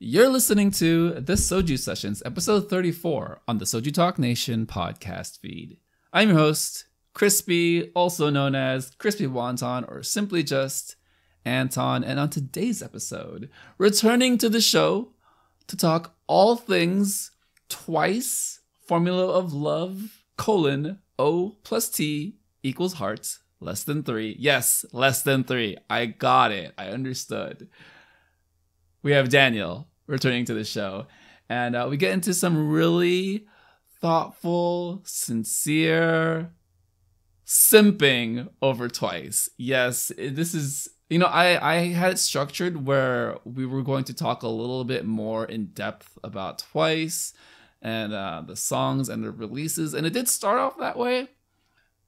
You're listening to the Soju Sessions, episode 34 on the SojuTalk Nation podcast feed. I'm your host, Crispy, also known as Crispy Wonton, or simply just Anton. And on today's episode, returning to the show to talk all things TWICE, Formula of Love, O plus T equals heart, less than 3. Yes, less than 3. I got it. I understood. We have Daniel returning to the show, and we get into some really thoughtful, sincere simping over TWICE. Yes, this is, I had it structured where we were going to talk a little bit more in depth about TWICE and the songs and the releases, and it did start off that way,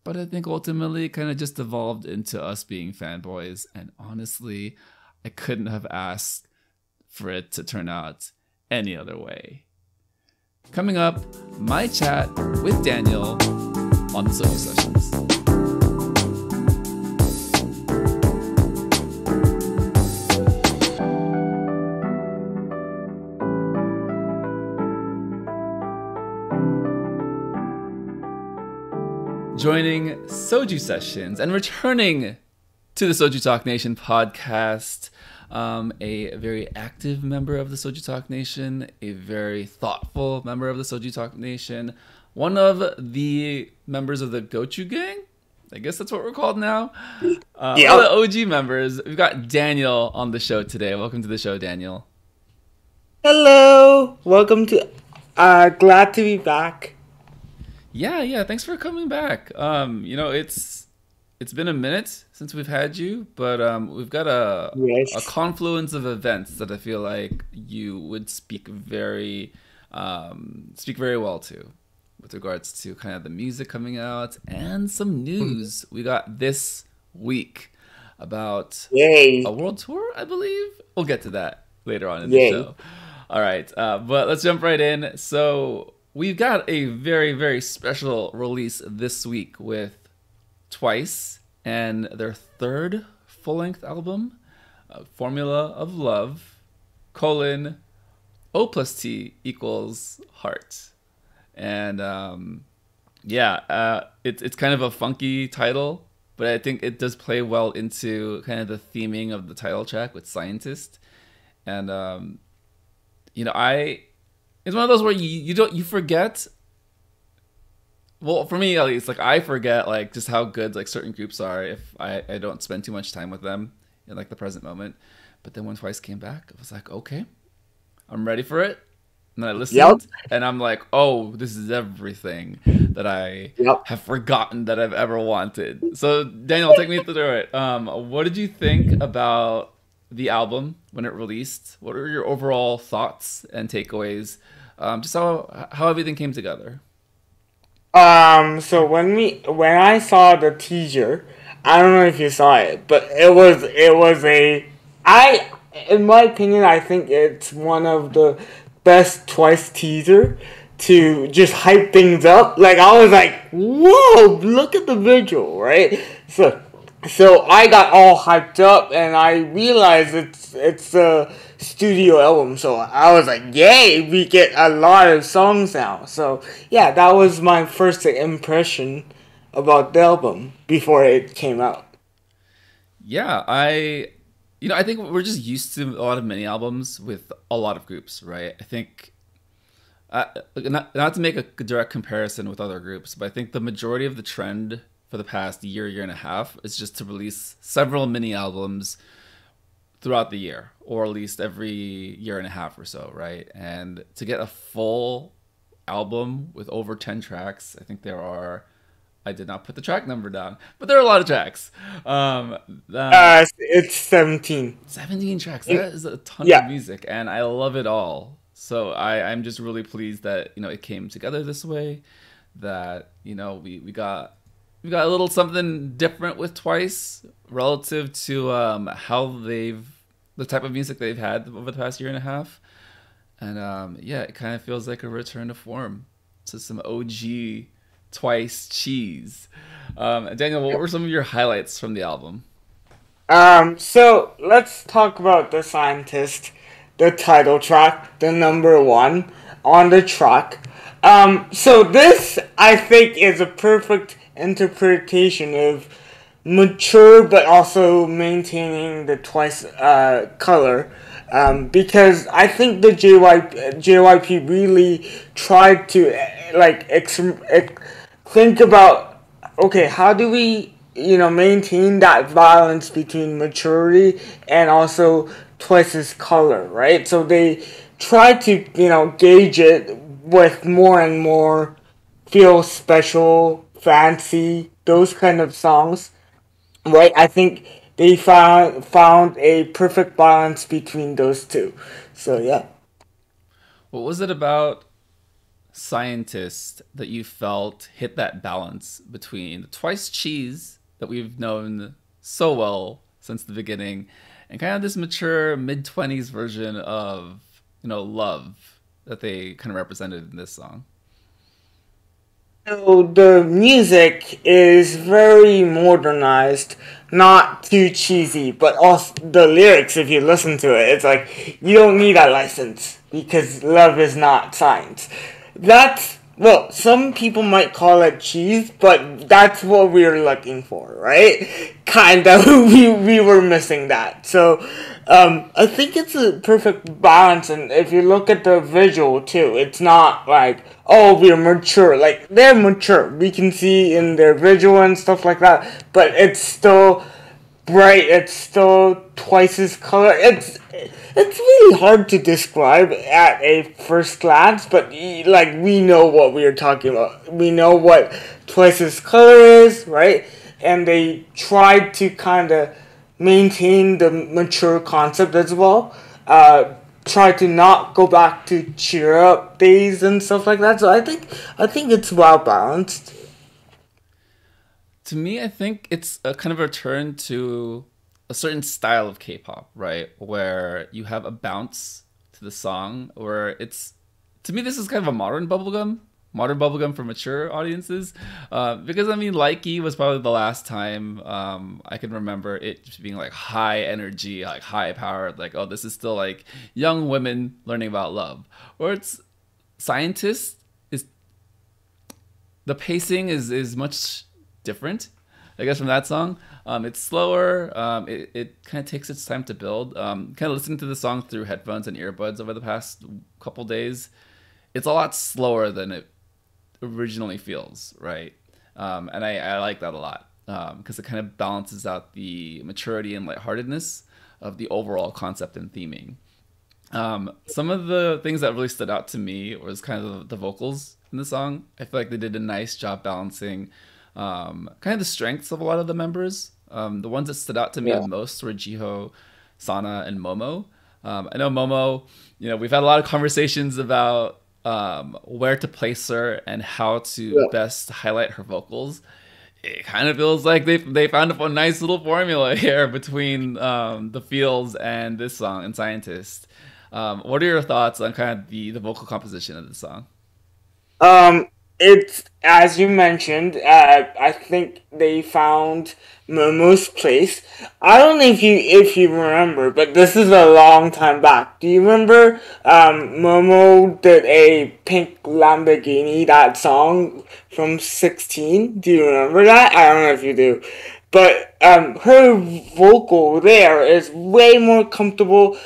but I think ultimately it kind of just evolved into us being fanboys, and honestly, I couldn't have asked for it to turn out any other way. Coming up, my chat with Daniel on the Soju Sessions. Joining Soju Sessions and returning to the SojuTalk Nation podcast, a very active member of the SojuTalk Nation, a very thoughtful member of the SojuTalk Nation, one of the members of the Gochu gang. I guess that's what we're called now. One of the OG members. We've got Daniel on the show today. Welcome to the show, Daniel. Hello. Welcome to. Glad to be back. Yeah. Thanks for coming back. It's been a minute since we've had you, but we've got a confluence of events that I feel like you would speak very well to, with regards to kind of the music coming out and some news we got this week about a world tour, I believe. We'll get to that later on in the show. All right, but let's jump right in. So we've got a very, very special release this week with TWICE and their third full-length album, Formula of Love, O plus T equals heart. And it's kind of a funky title, but I think it does play well into kind of the theming of the title track with Scientist. And it's one of those where you forget. Well, for me at least, like I forget like just how good like certain groups are if I don't spend too much time with them in like the present moment. But then when TWICE came back, I was like, okay, I'm ready for it. And then I listened, and I'm like, oh, this is everything that I have forgotten that I've ever wanted. So Daniel, take me through it. What did you think about the album when it released? What are your overall thoughts and takeaways? Just how everything came together. So when I saw the teaser, I don't know if you saw it, but it was in my opinion, I think it's one of the best TWICE teaser to just hype things up. Like I was like, whoa, look at the visual, right? So I got all hyped up, and I realized it's a studio album. So I was like, yay, we get a lot of songs now. So yeah, that was my first impression about the album before it came out. Yeah, I think we're just used to a lot of mini albums with a lot of groups, right? I think not to make a direct comparison with other groups, but I think the majority of the trend for the past year and a half is just to release several mini albums throughout the year, or at least every year and a half or so, right? And to get a full album with over 10 tracks, I think I did not put the track number down, but there are a lot of tracks. It's 17. 17 tracks. That is a ton of music, and I love it all. So I'm just really pleased that it came together this way. That we got a little something different with TWICE relative to how the type of music they've had over the past year and a half. And it kind of feels like a return to form, to some OG TWICE cheese. Daniel, what were some of your highlights from the album? So let's talk about The Scientist. the title track, the number one on the track. So this, I think, is a perfect interpretation of mature but also maintaining the twice color. Because I think the JYP really tried to think about, okay, how do we maintain that balance between maturity and also Twice's color, right? So they try to gauge it with more and more feel special, fancy, those kind of songs, right? I think they found a perfect balance between those two. So yeah. What was it about Scientist that you felt hit that balance between the Twice cheese that we've known so well since the beginning and kind of this mature mid-20s version of, love that they kind of represented in this song? So the music is very modernized, not too cheesy, but also the lyrics, if you listen to it, it's like you don't need a license because love is not science. That's, well, some people might call it cheese, but that's what we were looking for, right? Kinda, we were missing that. So, I think it's a perfect balance, and if you look at the visual too, it's not like, oh, we're mature. Like, they're mature. We can see in their visual and stuff like that, but it's still bright. It's still twice as color. It's really hard to describe at a first glance, but we know what we are talking about. We know what twice as color is, right? And they tried to kind of maintain the mature concept as well. Try to not go back to cheer up days and stuff like that. So I think it's well balanced. To me, I think it's a kind of a return to a certain style of K-pop, right? Where you have a bounce to the song, where it's, to me, this is kind of a modern bubblegum for mature audiences. Because I mean, Likey was probably the last time I can remember it just being like high energy, like high powered, like, oh, this is still like young women learning about love. Or it's Scientist is, the pacing is much different, I guess, from that song. It's slower. It kind of takes its time to build. Kind of listening to the song through headphones and earbuds over the past couple days, it's a lot slower than it originally feels, right? And I like that a lot because it kind of balances out the maturity and lightheartedness of the overall concept and theming. Some of the things that really stood out to me was kind of the vocals in the song. I feel like they did a nice job balancing kind of the strengths of a lot of the members. The ones that stood out to me the most were Jiho, Sana, and Momo. I know Momo, we've had a lot of conversations about where to place her and how to best highlight her vocals. It kind of feels like they found a nice little formula here between the Fields and this song and Scientist. What are your thoughts on kind of the vocal composition of the song? It's, as you mentioned, I think they found Momo's place. I don't know if you remember, but this is a long time back. Do you remember Momo did a Pink Lamborghini, that song from 16? Do you remember that? I don't know if you do. But her vocal there is way more comfortable.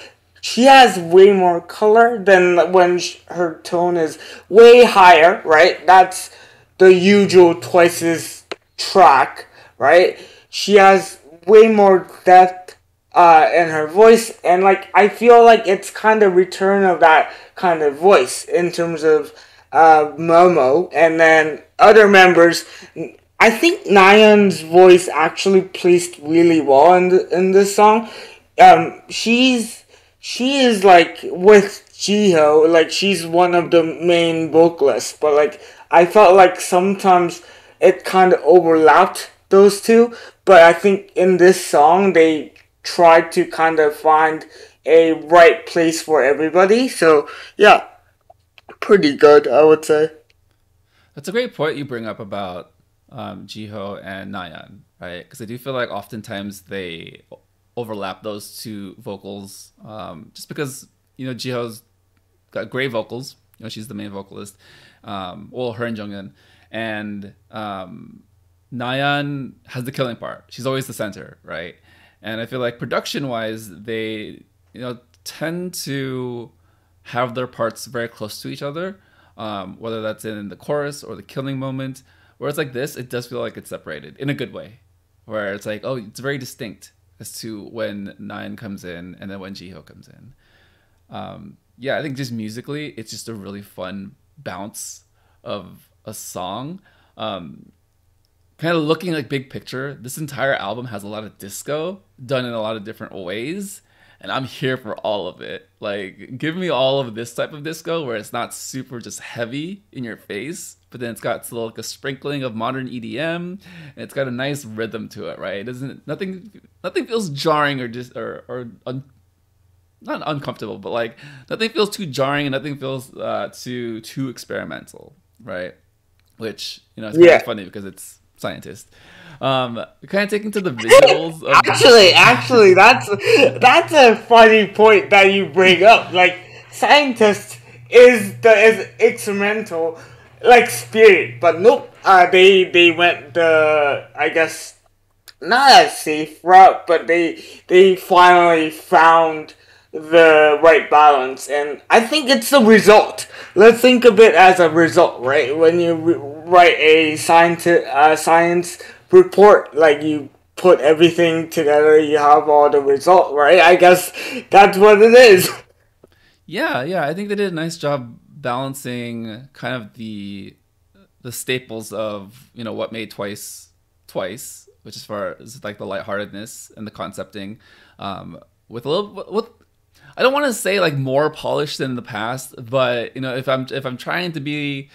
She has way more color than when her tone is way higher, right? That's the usual Twice's track, right? She has way more depth in her voice, and I feel like it's kind of return of that kind of voice in terms of Momo, and then other members. I think Nayeon's voice actually placed really well in this song. She is with Jiho, she's one of the main vocalists, but I felt like sometimes it kind of overlapped those two, but I think in this song they tried to kind of find a right place for everybody. So yeah, pretty good, I would say. That's a great point you bring up about Jiho and Nayeon, right? Because I do feel like oftentimes they overlap those two vocals, just because Jiho's got great vocals. She's the main vocalist. Well, her and Jonghyun. And Nayeon has the killing part. She's always the center, right? And I feel like production-wise, they tend to have their parts very close to each other, whether that's in the chorus or the killing moment. Whereas like this, it does feel like it's separated in a good way, where it's like, oh, it's very distinct as to when Nayeon comes in and then when Jiho comes in. I think just musically, it's just a really fun bounce of a song. Kind of looking like big picture, this entire album has a lot of disco done in a lot of different ways, and I'm here for all of it. Like, give me all of this type of disco where it's not super just heavy in your face, but then it's got like a sprinkling of modern EDM, and it's got a nice rhythm to it, right? It doesn't nothing feels jarring or just not uncomfortable, but like nothing feels too jarring and nothing feels too experimental, right? Which it's kind of funny because it's Scientist. Kind of taking to the visuals. Actually, that's a funny point that you bring up. Like, Scientist is experimental, like Spirit, but nope. They went the, I guess, not a safe route, but they finally found the right balance, and I think it's the result. Let's think of it as a result, right? When you write a science report, like, you put everything together, you have all the result, right? I guess that's what it is. Yeah, I think they did a nice job balancing kind of the staples of what made Twice, which as far as like the lightheartedness and the concepting, with a little I don't want to say like more polished than in the past, but if I'm trying to be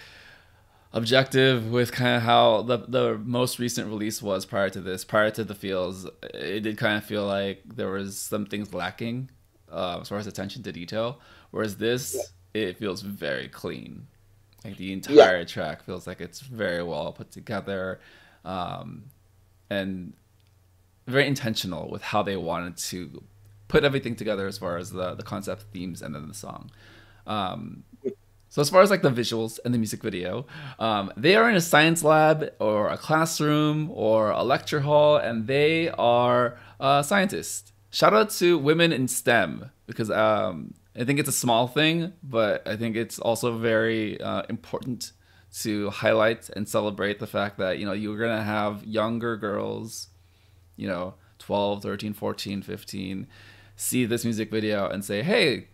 objective with kind of how the most recent release was prior to the Feels, it did kind of feel like there was some things lacking as far as attention to detail, whereas this it feels very clean. Like the entire track feels like it's very well put together, and very intentional with how they wanted to put everything together as far as the concept, themes, and then the song. So as far as like the visuals and the music video, they are in a science lab or a classroom or a lecture hall, and they are scientists. Shout out to women in STEM, because I think it's a small thing, but I think it's also very important to highlight and celebrate the fact that you're gonna have younger girls, 12, 13, 14, 15, see this music video and say, hey,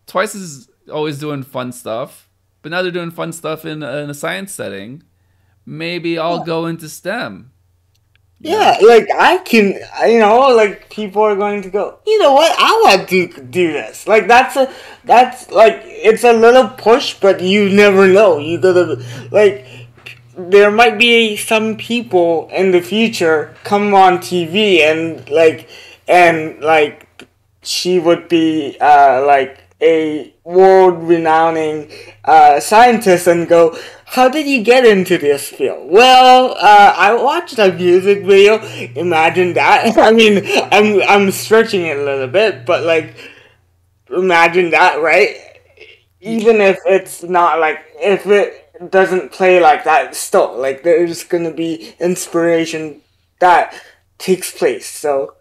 Twice is always doing fun stuff, but now they're doing fun stuff in a science setting. Maybe I'll go into STEM. Yeah, like I can, like people are going to go, you know what, I want to do this. Like that's like, it's a little push, but you never know. You gotta, like, there might be some people in the future come on TV and she would be like a world-renowned scientist and go, how did you get into this field? Well, I watched a music video. Imagine that. I mean, I'm stretching it a little bit, but like, imagine that, right? Even if it's not like, if it doesn't play like that, still, like, there's gonna be inspiration that takes place. So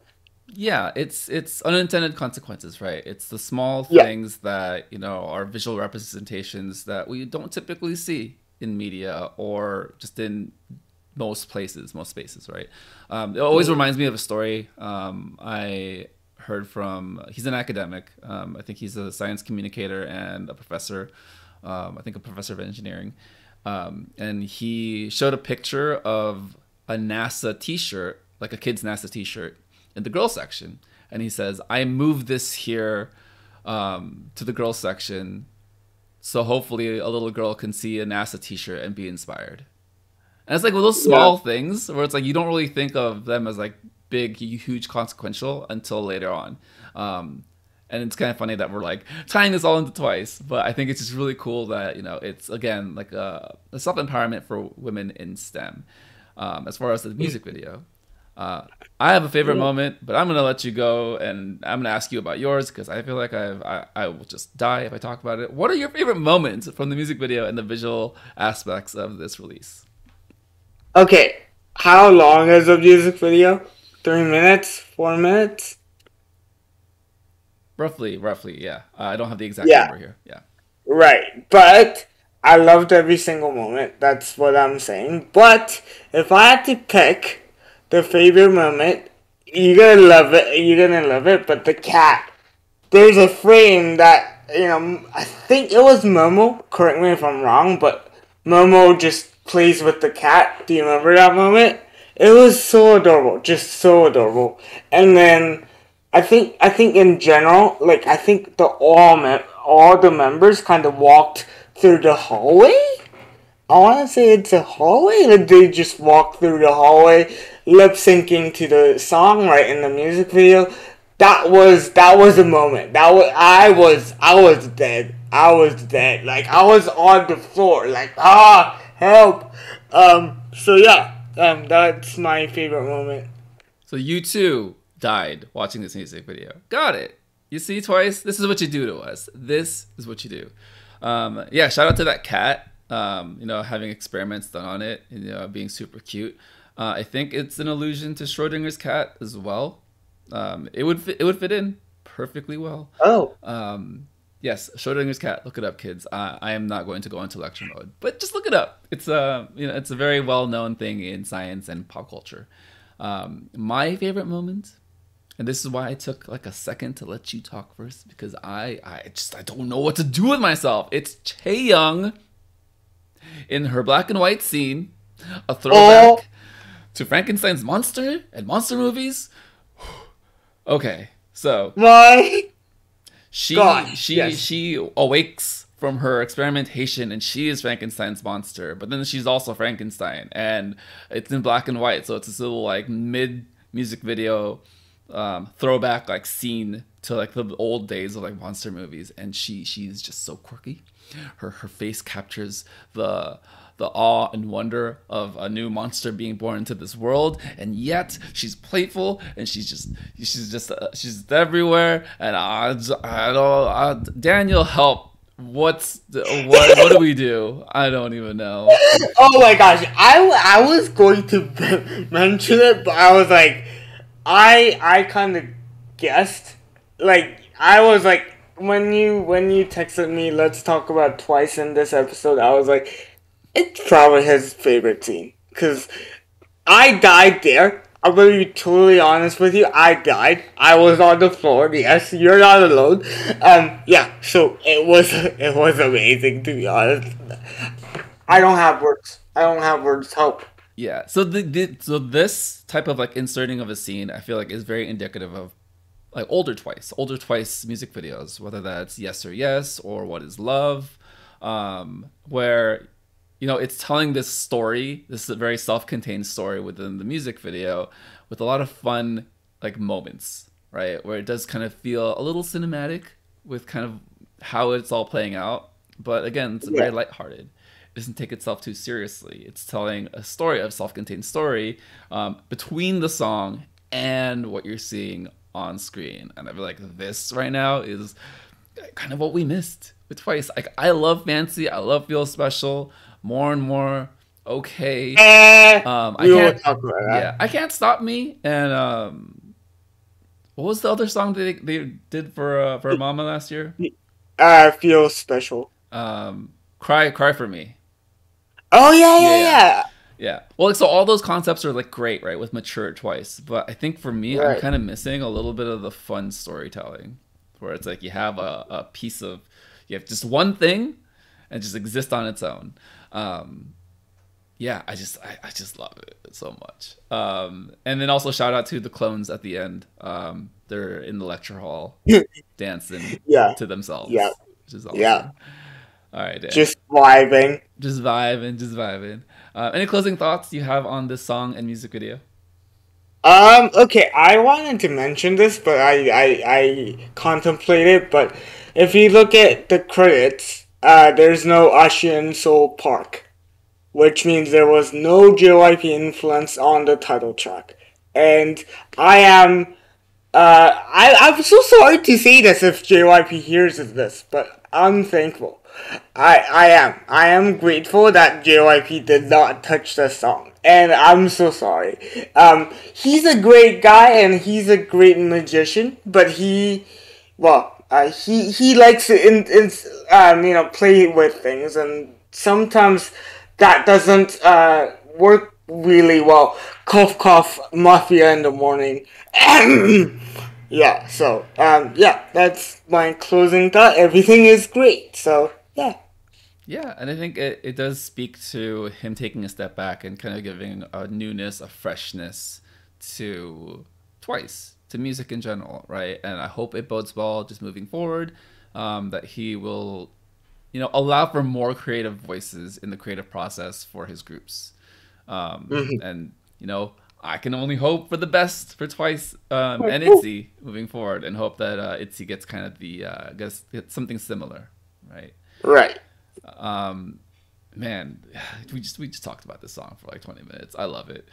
yeah, it's unintended consequences, right? It's the small things that are visual representations that we don't typically see in media or just in most spaces, right? It always reminds me of a story I heard from, he's an academic, I think he's a science communicator and a professor, I think a professor of engineering, and he showed a picture of a NASA t-shirt, like a kid's NASA t-shirt, in the girls section, and he says, I moved this here to the girls section so hopefully a little girl can see a NASA t-shirt and be inspired. And it's like one of those small things where it's like you don't really think of them as like big, huge, consequential until later on. And it's kind of funny that we're like tying this all into Twice, but I think it's just really cool that it's again like a self-empowerment for women in STEM. As far as the music video, I have a favorite moment, but I'm gonna let you go, and I'm gonna ask you about yours because I feel like I will just die if I talk about it. What are your favorite moments from the music video and the visual aspects of this release? Okay, how long is the music video? 3 minutes? 4 minutes? Roughly, yeah. I don't have the exact Yeah, number here. Yeah. right. But I loved every single moment. That's what I'm saying. But if I had to pick the favorite moment, you're gonna love it. You're gonna love it. But the cat. There's a frame that, I think it was Momo. Correct me if I'm wrong, but Momo just plays with the cat. Do you remember that moment? It was so adorable, just so adorable. And then I think in general, like I think all the members kind of walked through the hallway. I want to say it's a hallway. Like they just walked through the hallway, lip syncing to the song right in the music video. That was a moment. I was dead. I was dead. Like I was on the floor. Like help. So yeah. That's my favorite moment. So you too died watching this music video. Got it. You see, Twice. This is what you do to us. This is what you do. Yeah. Shout out to that cat. Having experiments done on it. Being super cute. I think it's an allusion to Schrodinger's cat as well. It would fit in perfectly well. Oh. Yes, Schrodinger's cat. Look it up, kids. I am not going to go into lecture mode, but just look it up. It's it's a very well known thing in science and pop culture. My favorite moment, and this is why I took like a second to let you talk first because I don't know what to do with myself. It's Chaeyoung in her black and white scene, a throwback to Frankenstein's monster and monster movies. Okay, so my she yes. she awakes from her experimentation and she is Frankenstein's monster, but then she's also Frankenstein and it's in black and white, so it's this little like mid music video throwback like scene to like the old days of like monster movies, and she's just so quirky. Her face captures the awe and wonder of a new monster being born into this world, and yet she's playful and she's everywhere. And I don't Daniel, help. What do we do? I don't even know. Oh my gosh, I was going to mention it, but I was like, I kind of guessed. Like I was like, when you texted me, let's talk about Twice in this episode, I was like, it's probably his favorite scene. Because I died there. I'm going to be totally honest with you. I died. I was on the floor. Yes, you're not alone. Yeah, so it was amazing, to be honest. I don't have words. Help. Yeah, so so this type of like inserting of a scene, I feel like is very indicative of like older Twice music videos, whether that's Yes or Yes or What Is Love, where it's telling this story, this very self-contained story within the music video with a lot of fun like moments, right? Where it does kind of feel a little cinematic with kind of how it's all playing out. But again, it's very lighthearted. It doesn't take itself too seriously. It's telling a story, a self-contained story between the song and what you're seeing on screen. And I feel like this right now is kind of what we missed with Twice. Like I love Fancy, I love Feel Special. More and more okay. I Can't Stop Me, and what was the other song they did for Mama last year? Feel Special. Cry for Me. Oh yeah. Well, like, so all those concepts are like great, right? With mature Twice, but I think for me, I'm kind of missing a little bit of the fun storytelling, where it's like you have you have just one thing, and just exist on its own. I just love it so much. And then also shout out to the clones at the end. They're in the lecture hall dancing to themselves. Yeah. Which is awesome. Yeah. All right, Dan. Just vibing. Any closing thoughts you have on this song and music video? Okay, I wanted to mention this, but I contemplated, but if you look at the credits, there's no Asian Soul Park, which means there was no JYP influence on the title track. and I am. I'm so sorry to say this if JYP hears this, but I'm thankful. I am grateful that JYP did not touch this song, and I'm so sorry. He's a great guy and he's a great magician, but he likes to play with things, and sometimes that doesn't work really well. Cough cough, mafia in the morning. Yeah, so yeah, that's my closing thought. Everything is great. So yeah. Yeah, and I think it does speak to him taking a step back and kind of giving a newness, a freshness to Twice, to music in general, right? And I hope it bodes well just moving forward, that he will, allow for more creative voices in the creative process for his groups. And, I can only hope for the best for Twice and ITZY moving forward, and hope that ITZY gets kind of gets something similar, right? Right. Man, we just talked about this song for like 20 minutes. I love it.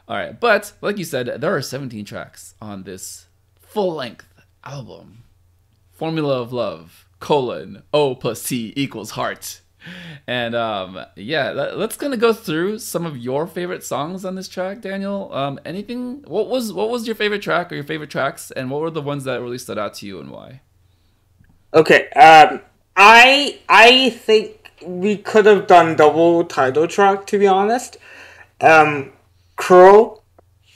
All right, but like you said, there are 17 tracks on this full-length album. Formula of Love, O plus T equals heart. And yeah, let's kind of go through some of your favorite songs on this track, Daniel. What was your favorite track or your favorite tracks, and what were the ones that really stood out to you and why? Okay, I think we could have done double title track, to be honest. Crow,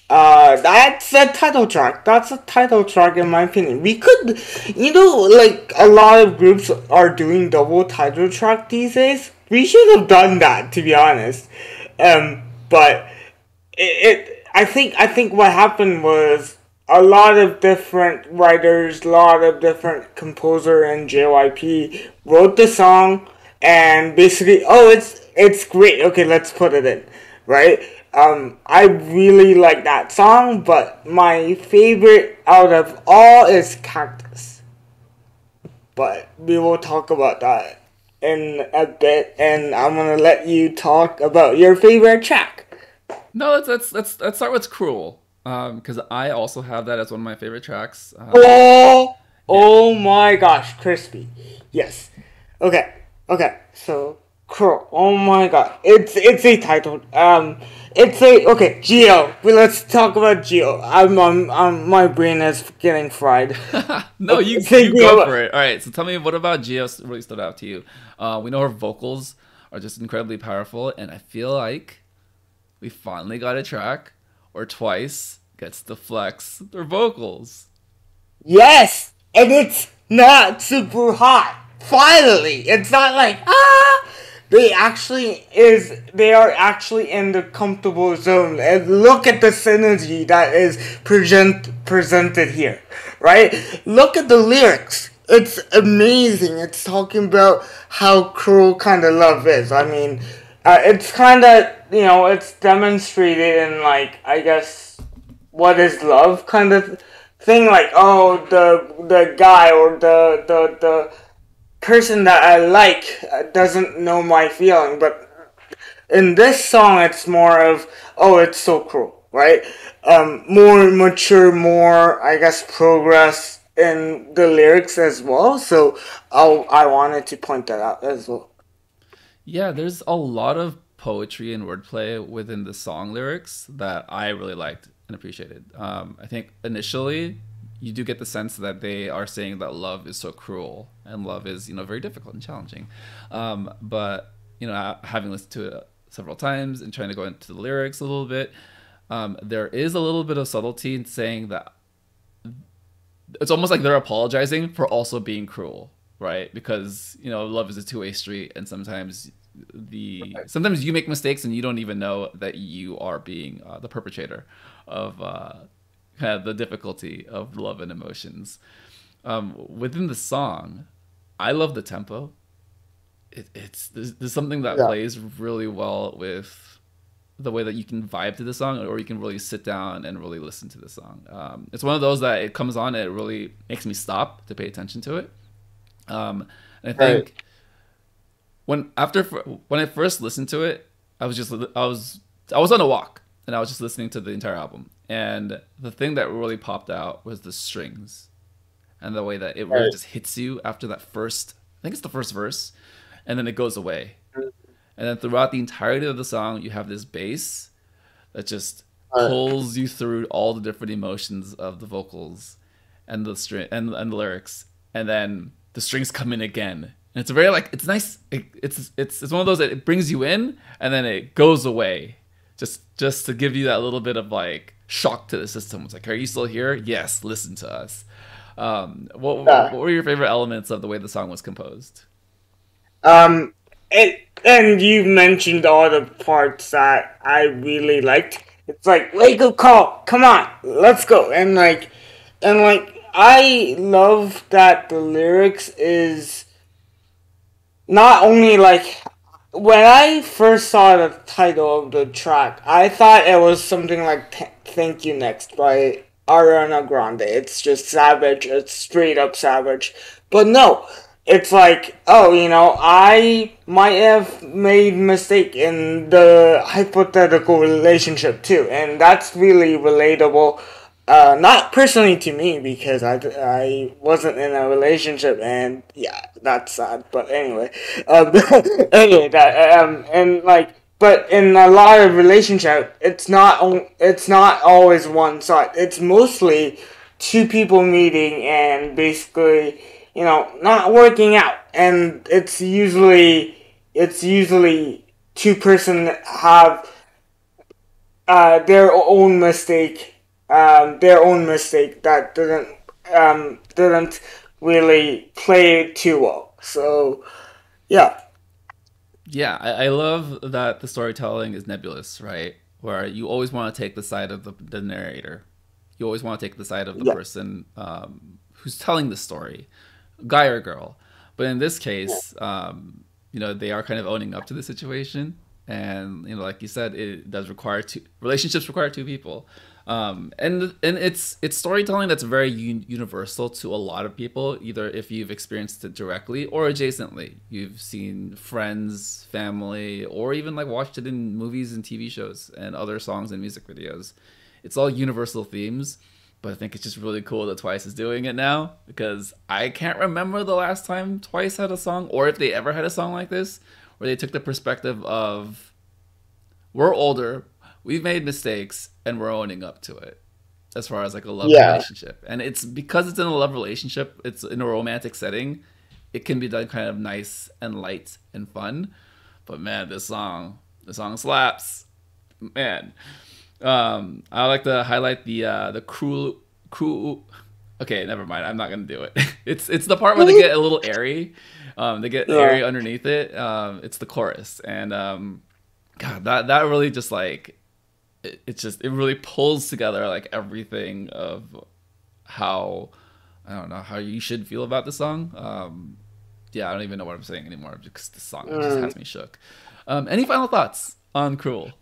that's a title track. That's a title track in my opinion. We could, like a lot of groups are doing double title track these days. We should have done that, to be honest. But I think what happened was a lot of different writers, a lot of different composer and JYP wrote the song and basically, it's great. Okay, let's put it in, right? I really like that song, but my favorite out of all is Cactus. But we will talk about that in a bit, and I'm gonna let you talk about your favorite track. No, let's start with Cruel, because I also have that as one of my favorite tracks. Oh my gosh, crispy. Yes. Okay. So Cruel. Oh my god. It's a title. Okay, Geo. Let's talk about Geo. My brain is getting fried. No, you go for it. All right, so tell me, what about Geo really stood out to you? We know her vocals are just incredibly powerful, and I feel like we finally got a track where Twice gets to flex their vocals. Yes, and it's not super hot. Finally, it's not like they are actually in the comfortable zone, and look at the synergy that is presented here, right? Look at the lyrics. It's amazing. It's talking about how cruel kind of love is. I mean, it's kind of, it's demonstrated in, like, I guess, what is love kind of thing, like, the guy or the person that I like doesn't know my feeling, but in this song it's more of, it's so cruel, right? More mature, more, I guess, progress in the lyrics as well, so I wanted to point that out as well. Yeah, there's a lot of poetry and wordplay within the song lyrics that I really liked and appreciated. I think initially you do get the sense that they are saying that love is so cruel and love is, very difficult and challenging. But, having listened to it several times and trying to go into the lyrics a little bit, there is a little bit of subtlety in saying that it's almost like they're apologizing for also being cruel, right? Because, love is a two-way street, and sometimes you make mistakes and you don't even know that you are being the perpetrator of kind of the difficulty of love and emotions. Within the song, I love the tempo. There's something that plays really well with the way that you can vibe to the song, or you can really sit down and really listen to the song. It's one of those that it comes on and it really makes me stop to pay attention to it. And I think when I first listened to it, I was on a walk and I was just listening to the entire album. And the thing that really popped out was the strings and the way that it really just hits you after that first, I think it's the first verse, and then it goes away. And then throughout the entirety of the song, you have this bass that just pulls you through all the different emotions of the vocals and the string and the lyrics. And then the strings come in again. And it's very like, it's nice. It's one of those that it brings you in and then it goes away. Just to give you that little bit of like shock to the system. It's like, are you still here? Yes, listen to us. What were your favorite elements of the way the song was composed? And you mentioned all the parts that I really liked. It's like, wake up call, come on, let's go. And I love that the lyrics is not only like, when I first saw the title of the track, I thought it was something like Thank You Next by Ariana Grande. It's just savage, it's straight up savage. But no, it's like, oh, I might have made mistake in the hypothetical relationship too. And that's really relatable. Not personally to me, because I wasn't in a relationship, and yeah, that's sad. But anyway, but in a lot of relationship, it's not always one side. It's mostly two people meeting and basically, not working out, and it's usually two person have their own mistake that didn't really play too well. So, yeah. Yeah, I love that the storytelling is nebulous, right? Where you always want to take the side of the narrator. You always want to take the side of the person who's telling the story, guy or girl. But in this case, they are kind of owning up to the situation. And, like you said, it does require relationships require two people. And it's storytelling that's very universal to a lot of people, either if you've experienced it directly or adjacently. You've seen friends, family, or even like watched it in movies and TV shows and other songs and music videos. It's all universal themes, but I think it's just really cool that Twice is doing it now, because I can't remember the last time Twice had a song, or if they ever had a song like this, where they took the perspective of, we're older, we've made mistakes, and we're owning up to it, as far as like a love relationship. And it's because it's in a love relationship, it's in a romantic setting, it can be done kind of nice and light and fun. But man, this song slaps, man. I like to highlight the cruel. Okay, never mind. I'm not gonna do it. It's the part where they get a little airy. They get airy underneath it. It's the chorus, and God, that really just like it really pulls together like everything of how, I don't know, how you should feel about the song. I don't even know what I'm saying anymore because the song just has me shook. Any final thoughts on Cruel?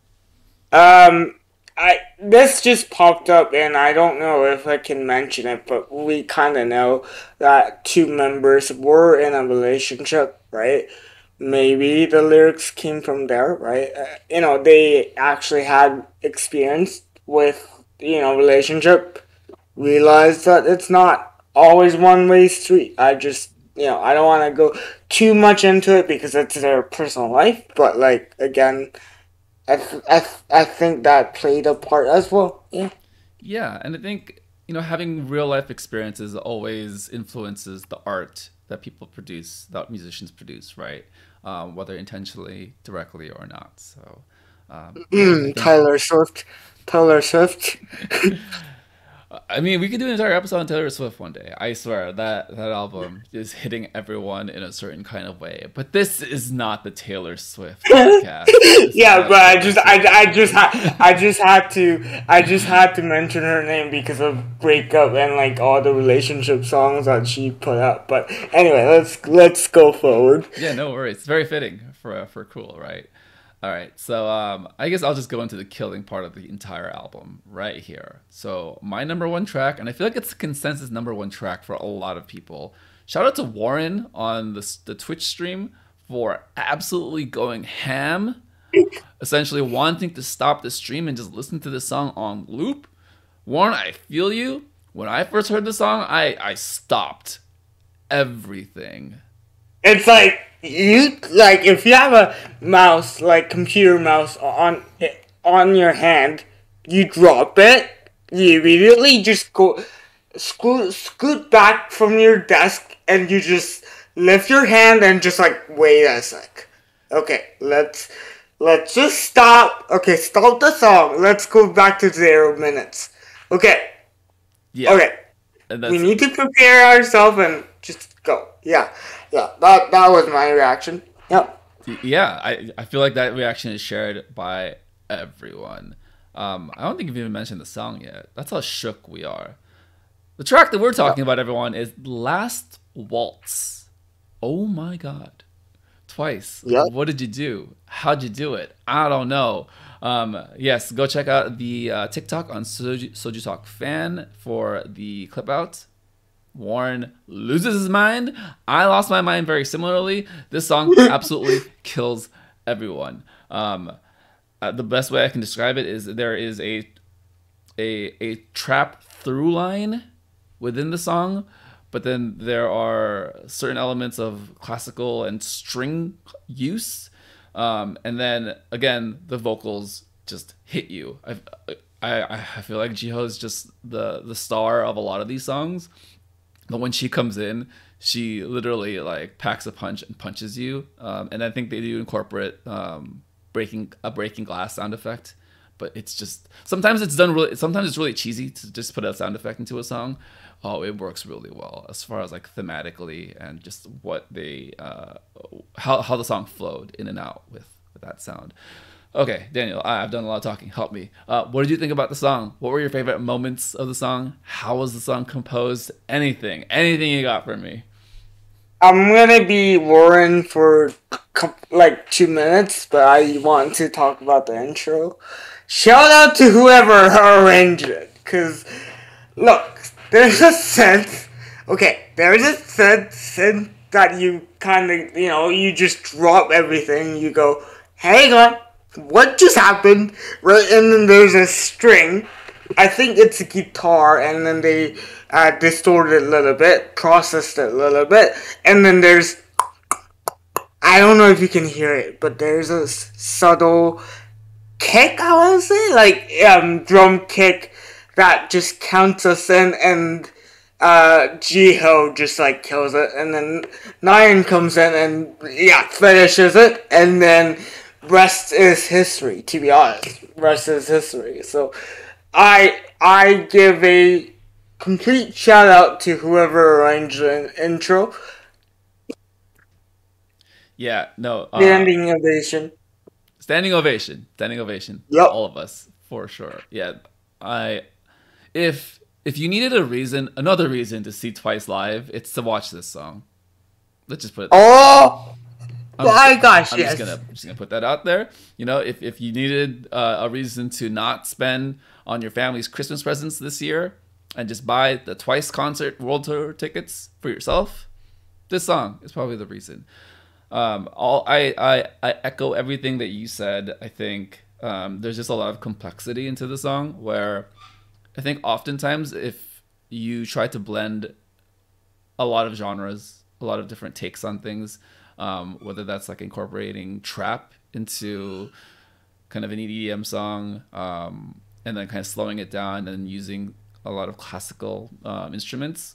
This just popped up, and I don't know if I can mention it, but we kind of know that two members were in a relationship, right? Maybe the lyrics came from there, right? They actually had experience with, relationship, realized that it's not always one-way street. I just, I don't want to go too much into it because it's their personal life, but like, again, I think that played a part as well. Yeah, and I think, having real life experiences always influences the art that people produce, that musicians produce, right? Whether intentionally, directly, or not. So, Taylor Swift. I mean, we could do an entire episode on Taylor Swift one day. I swear that album is hitting everyone in a certain kind of way. But this is not the Taylor Swift podcast. Yeah, but I just had to mention her name because of Breakup and like all the relationship songs that she put out. But anyway, let's go forward. Yeah, no worries. It's very fitting for Cool, right? All right, so I guess I'll just go into the killing part of the entire album right here. So my number one track, and I feel like it's the consensus number one track for a lot of people. Shout out to Warren on the Twitch stream for absolutely going ham, essentially wanting to stop the stream and just listen to the song on loop. Warren, I feel you. When I first heard the song, I stopped everything. It's like if you have a mouse, like computer mouse on your hand, you drop it, you immediately just go scoot back from your desk, and you just lift your hand and just like, wait a sec. Okay, let's just stop. Okay, stop the song. Let's go back to 0 minutes. Okay. Yeah. Okay. We need to prepare ourselves and just go. Yeah. That was my reaction. Yep. Yeah, I feel like that reaction is shared by everyone. I don't think you've even mentioned the song yet. That's how shook we are. The track that we're talking about, everyone, is Last Waltz. Oh my god. Twice. Yep. What did you do? How'd you do it? I don't know. Yes, go check out the TikTok on SojuTalk Fan for the clip out. Warren loses his mind. I lost my mind very similarly. This song absolutely kills everyone. The best way I can describe it is there is a trap through line within the song, but then there are certain elements of classical and string use, and then again the vocals just hit you. I feel like Jiho is just the star of a lot of these songs, but when she comes in, she literally like packs a punch and punches you. And I think they do incorporate breaking glass sound effect, but it's just sometimes it's really cheesy to just put a sound effect into a song. Oh, it works really well as far as like thematically and just what they how the song flowed in and out with that sound. Okay, Daniel, I've done a lot of talking. Help me. What did you think about the song? What were your favorite moments of the song? How was the song composed? Anything you got for me? I'm gonna be Warren for like 2 minutes, but I want to talk about the intro. Shout out to whoever arranged it, cause look, there's a sense. Okay, there's a sense that you kind of, you just drop everything. You go, hang on, what just happened? Right, and then there's a string. I think it's a guitar, and then they distorted it a little bit, processed it a little bit, and then there's, I don't know if you can hear it, but there's a subtle kick, I want to say, like drum kick that just counts us in, and Jiho just like kills it, and then Nyan comes in and finishes it, and then rest is history. To be honest, rest is history. So I give a complete shout out to whoever arranged the intro. Yeah, no. Standing ovation. Standing ovation. Yep. All of us, for sure. Yeah, if you needed another reason to see Twice live, it's to watch this song. Let's just put it. Oh my gosh! I'm yes. just gonna put that out there. If you needed a reason to not spend on your family's Christmas presents this year and just buy the Twice concert world tour tickets for yourself, this song is probably the reason. I echo everything that you said. I think there's just a lot of complexity into the song, where I think oftentimes if you try to blend a lot of genres, a lot of different takes on things, whether that's like incorporating trap into kind of an EDM song, and then kind of slowing it down and using a lot of classical instruments,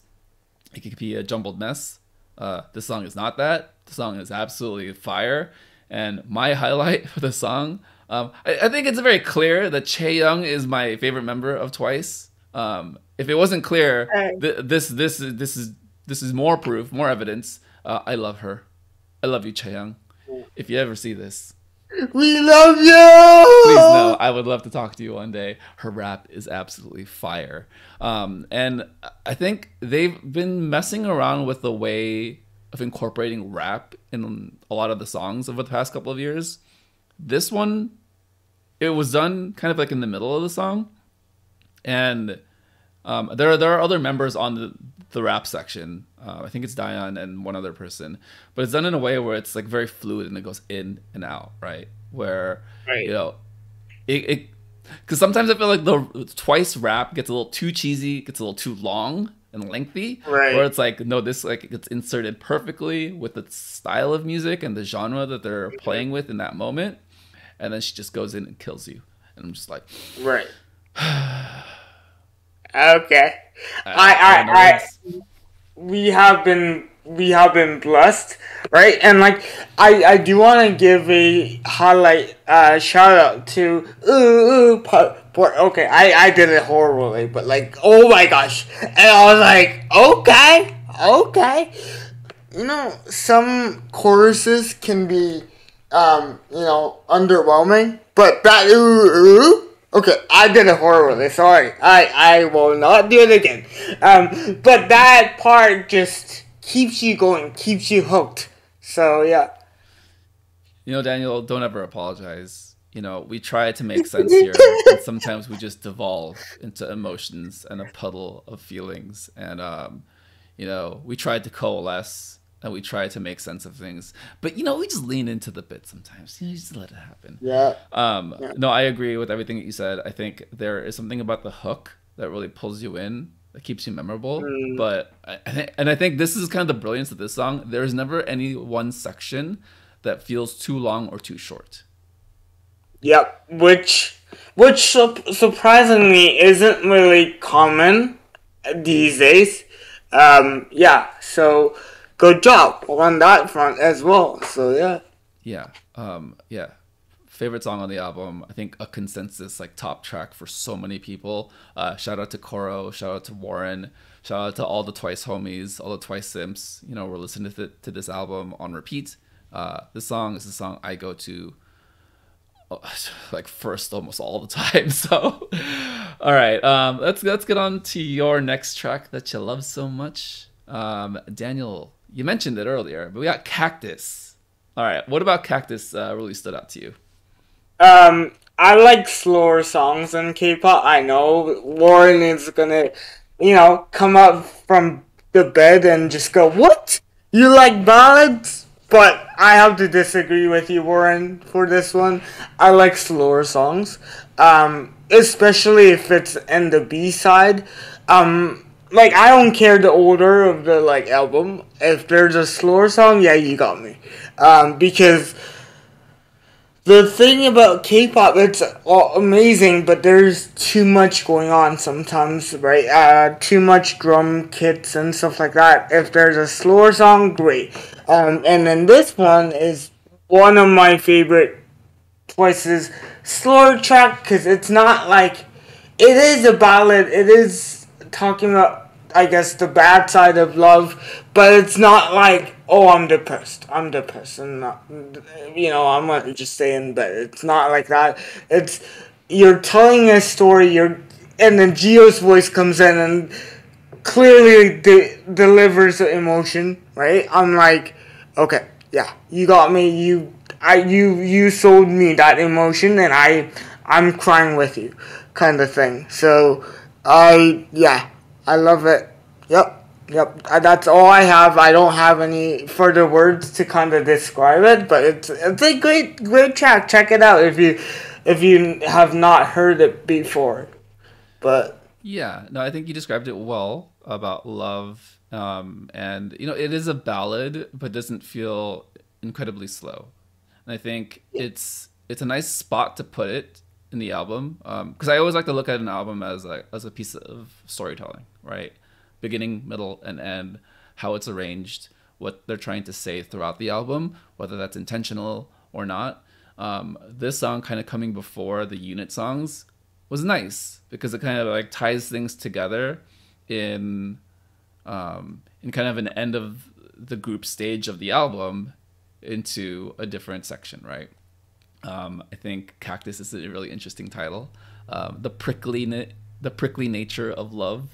it could be a jumbled mess. This song is not that. The song is absolutely fire. And my highlight for the song, I think it's very clear that Chaeyoung is my favorite member of Twice. If it wasn't clear, this is more proof, more evidence. I love her. I love you, Chaeyoung. If you ever see this, we love you! Please know, I would love to talk to you one day. Her rap is absolutely fire. And I think they've been messing around with the way of incorporating rap in a lot of the songs over the past couple of years. This one, it was done kind of like in the middle of the song. And there are other members on the rap section. I think it's Dion and one other person, but it's done in a way where it's like very fluid and it goes in and out, right? Where, right. Because sometimes I feel like the Twice rap gets a little too cheesy, gets a little too long and lengthy. Right. Where it's like, no, this like gets inserted perfectly with the style of music and the genre that they're playing with in that moment, and then she just goes in and kills you, and I'm just like, right. Okay. I we have been blessed, right? And like I do want to give a highlight shout out to okay, I did it horribly, but like, oh my gosh, and I was like, okay, you know, some choruses can be underwhelming, but that okay, I did it horribly. Sorry, I will not do it again. But that part just keeps you going, keeps you hooked. So yeah. Daniel, don't ever apologize. We try to make sense here, and sometimes we just devolve into emotions and a puddle of feelings. And we tried to coalesce and we try to make sense of things, but we just lean into the bit sometimes. You just let it happen. Yeah. No, I agree with everything that you said. I think there is something about the hook that really pulls you in, that keeps you memorable. But I think this is kind of the brilliance of this song. There is never any one section that feels too long or too short. Yep, which surprisingly isn't really common these days. Yeah. So. Good job on that front as well. So yeah. Yeah. Yeah. Favorite song on the album. I think a consensus like top track for so many people. Shout out to Koro. Shout out to Warren. Shout out to all the Twice homies, all the Twice simps. We're listening to this album on repeat. This song is the song I go to like first almost all the time. So, all right. Let's get on to your next track that you love so much. Daniel, you mentioned it earlier, but we got Cactus. All right, what about Cactus really stood out to you? I like slower songs in K-pop. I know Warren is gonna, come up from the bed and just go, "What? You like ballads?" But I have to disagree with you, Warren, for this one. I like slower songs, especially if it's in the B side. Like, I don't care the order of the, album. If there's a slower song, yeah, you got me. Because the thing about K-pop, it's amazing, but there's too much going on sometimes, right? Too much drum kits and stuff like that. If there's a slower song, great. And then this one is one of my favorite Twice's slower track, because it's not like... It is a ballad, it is talking about, I guess, the bad side of love, but it's not like, oh, I'm depressed, and not, I'm gonna just stay in bed. It's not like that. It's, you're telling a story, and then Gio's voice comes in and clearly delivers the emotion, right? I'm like, okay, yeah, you got me, you sold me that emotion, and I'm crying with you, kind of thing. So, I love it. Yep. That's all I have. I don't have any further words to kind of describe it, but it's a great track. Check it out if you have not heard it before. But yeah, no, I think you described it well about love, and it is a ballad, but doesn't feel incredibly slow. And I think it's a nice spot to put it in the album, because I always like to look at an album as a piece of storytelling, right? Beginning, middle, and end, how it's arranged, what they're trying to say throughout the album, whether that's intentional or not. This song kind of coming before the unit songs was nice because it kind of ties things together in kind of an end of the group stage of the album into a different section, right? I think Cactus is a really interesting title. The prickly nature of love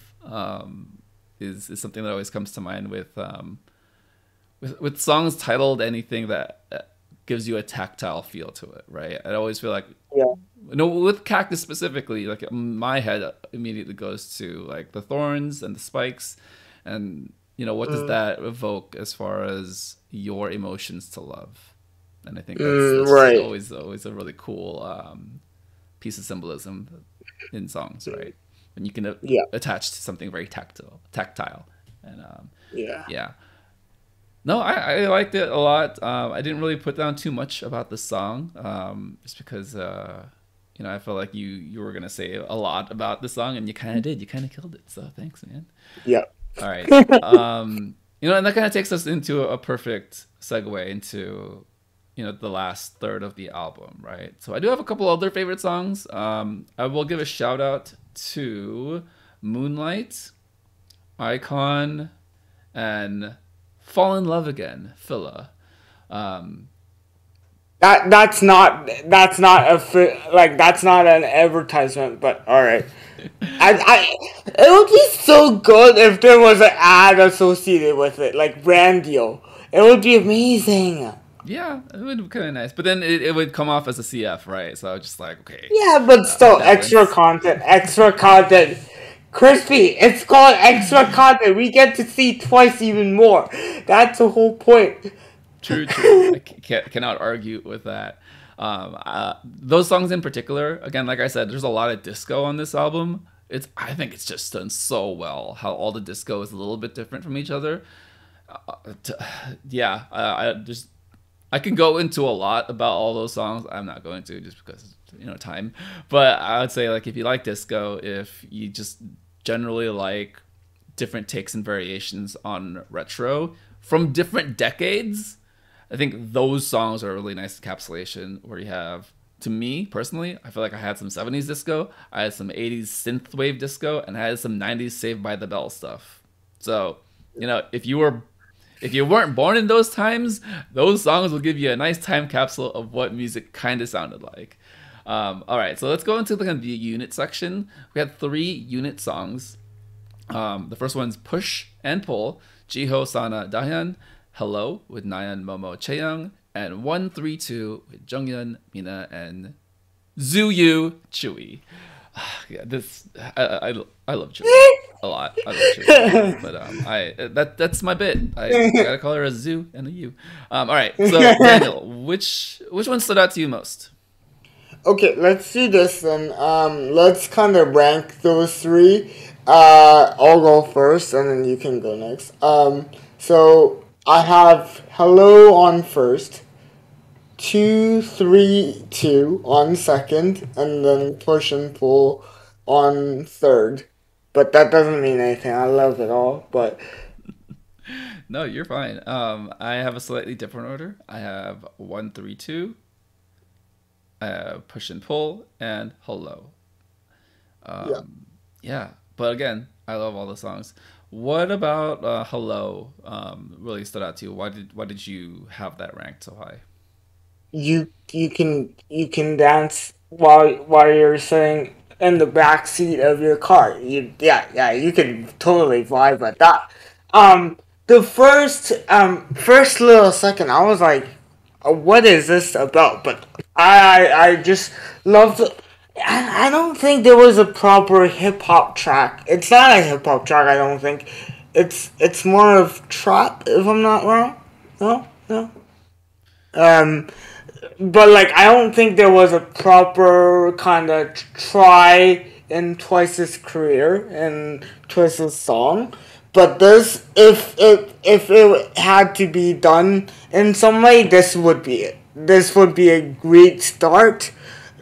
is something that always comes to mind with songs titled anything that gives you a tactile feel to it, right? I always feel like, with Cactus specifically, my head immediately goes to the thorns and the spikes, and what does that evoke as far as your emotions to love? And I think that's right. always a really cool piece of symbolism in songs, right? And you can Yeah. attach to something very tactile, and Yeah. yeah. No, I liked it a lot. I didn't really put down too much about the song, just because I felt like you were gonna say a lot about the song, and you kind of did. You kind of killed it. So thanks, man. Yeah. All right. And that kind of takes us into a perfect segue into the last third of the album, right? So I do have a couple other favorite songs. I will give a shout out to Moonlight, Icon, and Fall in Love Again, Phila. That's not that's not an advertisement, but all right. It would be so good if there was an ad associated with it, like brand deal. It would be amazing. Yeah, it would be kind of nice, but then it would come off as a CF, right? So I was just like, okay. Yeah, but still, extra content. Crispy, it's called extra content. We get to see twice even more. That's the whole point. True. I cannot argue with that. Those songs in particular, again, like I said, there's a lot of disco on this album. I think it's just done so well. How all the disco is a little bit different from each other. I can go into a lot about all those songs. I'm not going to, just because time. But I would say, like, if you like disco, if you just generally like different takes and variations on retro from different decades, I think those songs are a really nice encapsulation where you have, to me personally, I feel like I had some 70s disco, I had some 80s synthwave disco, and I had some 90s Saved by the Bell stuff. So, if you weren't born in those times, those songs will give you a nice time capsule of what music kind of sounded like. All right, so let's go into the unit section. We had 3 unit songs. The first one's Push and Pull, Jiho Sana Dahyun, Hello with Nayeon, Momo, Chaeyoung, and 132 with Jonghyun, Mina, and Zuyu, Chewy. Yeah, I love Chewy a lot. I love Chewy, but that's my bit. I gotta call her a Zoo and a U. All right, so Daniel, which one stood out to you most? Okay, let's do this then. Let's kind of rank those 3. I'll go first, and then you can go next. So I have Hello on first, 232 on second, and then Push and Pull on third. But that doesn't mean anything. I love it all, but no, you're fine. I have a slightly different order. I have 132, Push and Pull, and Hello. Yeah, but again, I love all the songs. What about Hello really stood out to you? Why did you have that ranked so high? you can dance while you're sitting in the back seat of your car. You can totally vibe at that. The first little second, I was like, what is this about? But I just loved it. I don't think there was a proper hip hop track. It's not a hip hop track. I don't think. It's more of trap, if I'm not wrong. No. But like, I don't think there was a proper kind of try in Twice's career and Twice's song. But this, if it had to be done in some way, this would be it. This would be a great start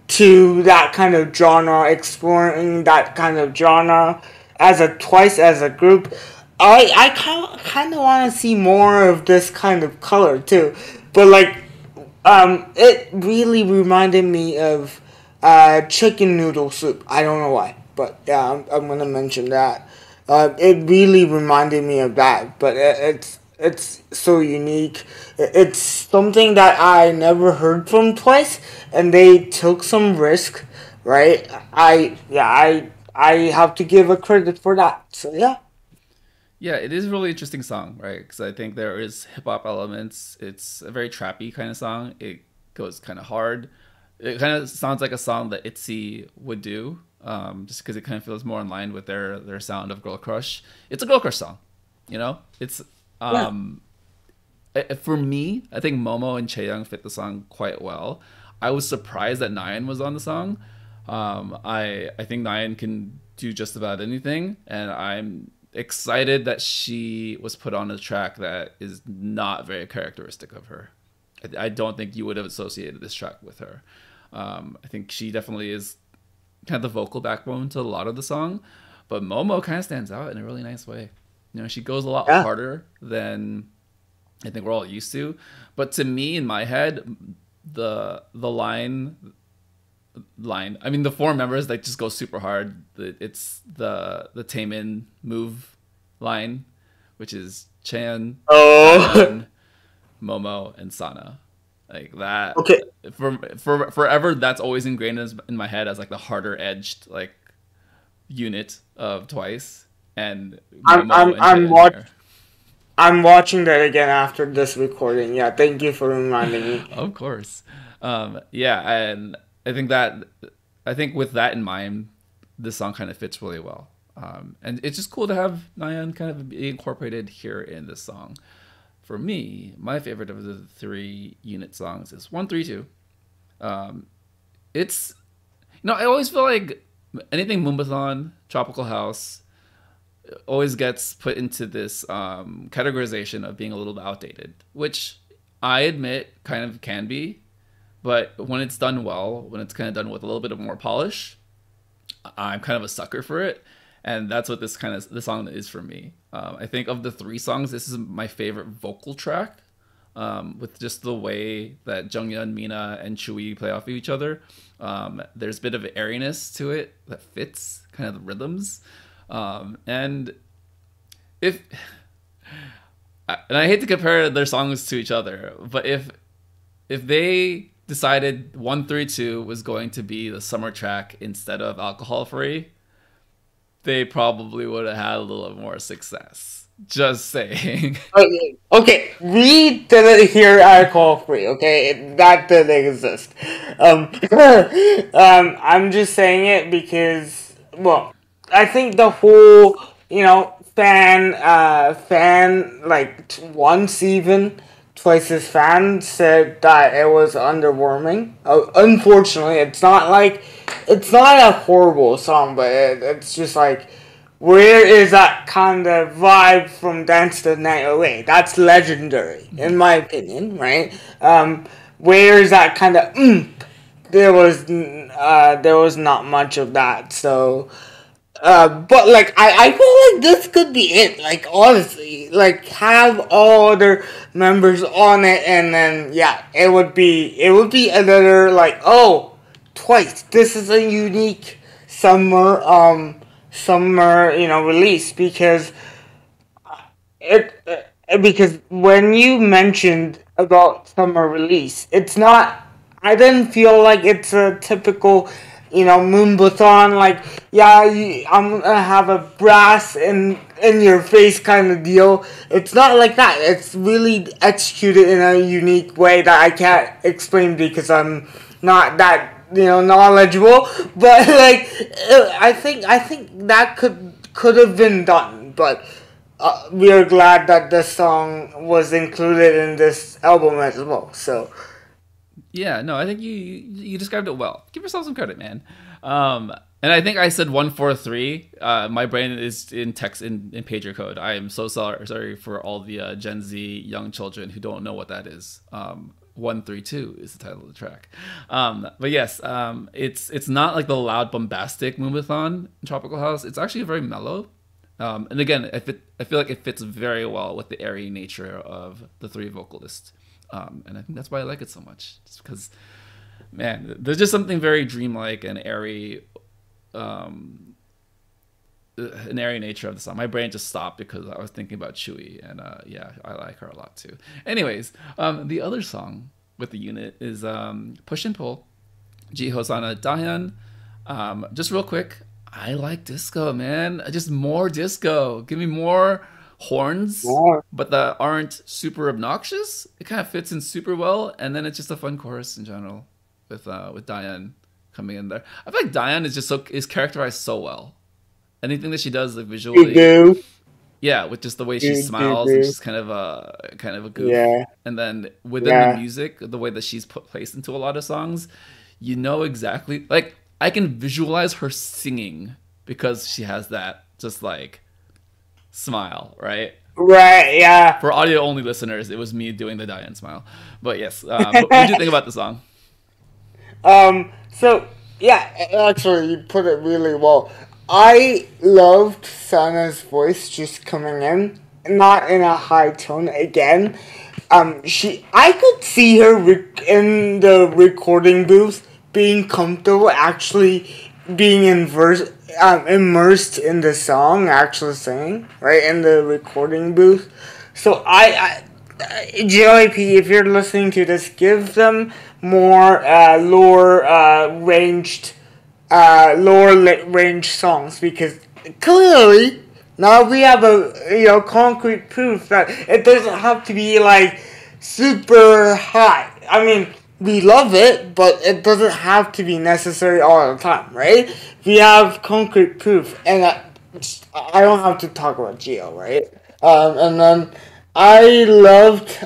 to that kind of genre, exploring that kind of genre as a Twice as a group. I kind of want to see more of this kind of color too, but like, it really reminded me of chicken noodle soup. I don't know why, but yeah, I'm gonna mention that. It really reminded me of that, but it's so unique. It's something that I never heard from Twice, and they took some risk, right? I have to give a credit for that. So yeah. Yeah, it is a really interesting song, right? Because I think there is hip hop elements. It's a very trappy kind of song. It goes kind of hard. It kind of sounds like a song that ITZY would do, just because it kind of feels more in line with their sound of Girl Crush. It's a Girl Crush song, It's for me, I think Momo and Chaeyoung fit the song quite well. I was surprised that Nayeon was on the song. I think Nyan can do just about anything, and I'm excited that she was put on a track that is not very characteristic of her. I don't think you would have associated this track with her. I think she definitely is kind of the vocal backbone to a lot of the song, but Momo kind of stands out in a really nice way. You know, she goes a lot harder than I think we're all used to. But to me, in my head, the line. I mean, the four members that just go super hard. It's the Taemin move line, which is Chan, Taemin, Momo, and Sana. Like that. Okay. For forever, that's always ingrained in my head as like the harder edged like unit of Twice. And I'm watching that again after this recording. Yeah, thank you for reminding me. Of course. Yeah, and I think with that in mind, this song kind of fits really well. And it's just cool to have Nyan kind of be incorporated here in this song. For me, my favorite of the 3 unit songs is 132. It's, I always feel like anything Moombathon, Tropical House, always gets put into this categorization of being a little bit outdated, which I admit kind of can be. But when it's done well, when it's kind of done with a little bit of more polish, I'm kind of a sucker for it. And that's what this song is for me. I think of the 3 songs, this is my favorite vocal track, with just the way that Jungyeon, Mina, and Chui play off of each other. There's a bit of airiness to it that fits kind of the rhythms. And I hate to compare their songs to each other, but if they decided 132 was going to be the summer track instead of Alcohol Free, they probably would have had a little more success. Just saying. Okay. We didn't hear Alcohol Free. Okay, that didn't exist. I'm just saying it because, well, I think the whole, fan, like once even Twice's fan said that it was underwhelming. Unfortunately, it's not a horrible song, but it's just like, where is that kind of vibe from Dance the Night Away? That's legendary, in my opinion, right? Where is that kind of, there was not much of that, so... but like I feel like this could be it. Like honestly, like have all other members on it, and then it would be another like Twice. This is a unique summer release because because when you mentioned about summer release, it's not. I didn't feel like it's a typical. Moonbathon, like, I'm gonna have a brass in your face kind of deal. It's not like that. It's really executed in a unique way that I can't explain because I'm not that, knowledgeable. But, like, I think that could have been done. But we are glad that this song was included in this album as well, so... Yeah, no, I think you described it well. Give yourself some credit, man. And I think I said 143. My brain is in text in pager code. I am so sorry for all the Gen Z young children who don't know what that is. 132 is the title of the track. But yes, it's not like the loud, bombastic Moombathon in Tropical House. It's actually very mellow. And again, I feel like it fits very well with the airy nature of the 3 vocalists. And I think that's why I like it so much. Just because, man, there's just something very dreamlike and airy, an airy nature of the song. My brain just stopped because I was thinking about Chui, and I like her a lot too. Anyways, the other song with the unit is Push and Pull, Jiho, Sana, Dahyun. Just real quick, I like disco, man. Just more disco. Give me more horns, but that aren't super obnoxious. It kind of fits in super well, and then it's just a fun chorus in general with Dahyun coming in there. I feel like Dahyun is characterized so well. Anything that she does, like visually, with just the way she smiles, and she's kind of a goof. And then within the music, the way that she's placed into a lot of songs, exactly, like I can visualize her singing because she has that just like smile, right? Right, yeah. For audio only listeners, it was me doing the Diane smile. But yes, what do you think about the song? So yeah, actually, you put it really well. I loved Sana's voice just coming in, not in a high tone again. I could see her in the recording booth being comfortable, actually being immersed in the song, actually singing, right, in the recording booth. So JYP, if you're listening to this, give them more lower range songs, because clearly now we have a concrete proof that it doesn't have to be like super high. I mean, we love it, but it doesn't have to be necessary all the time, right? We have concrete proof, and I don't have to talk about Geo, right? And then I loved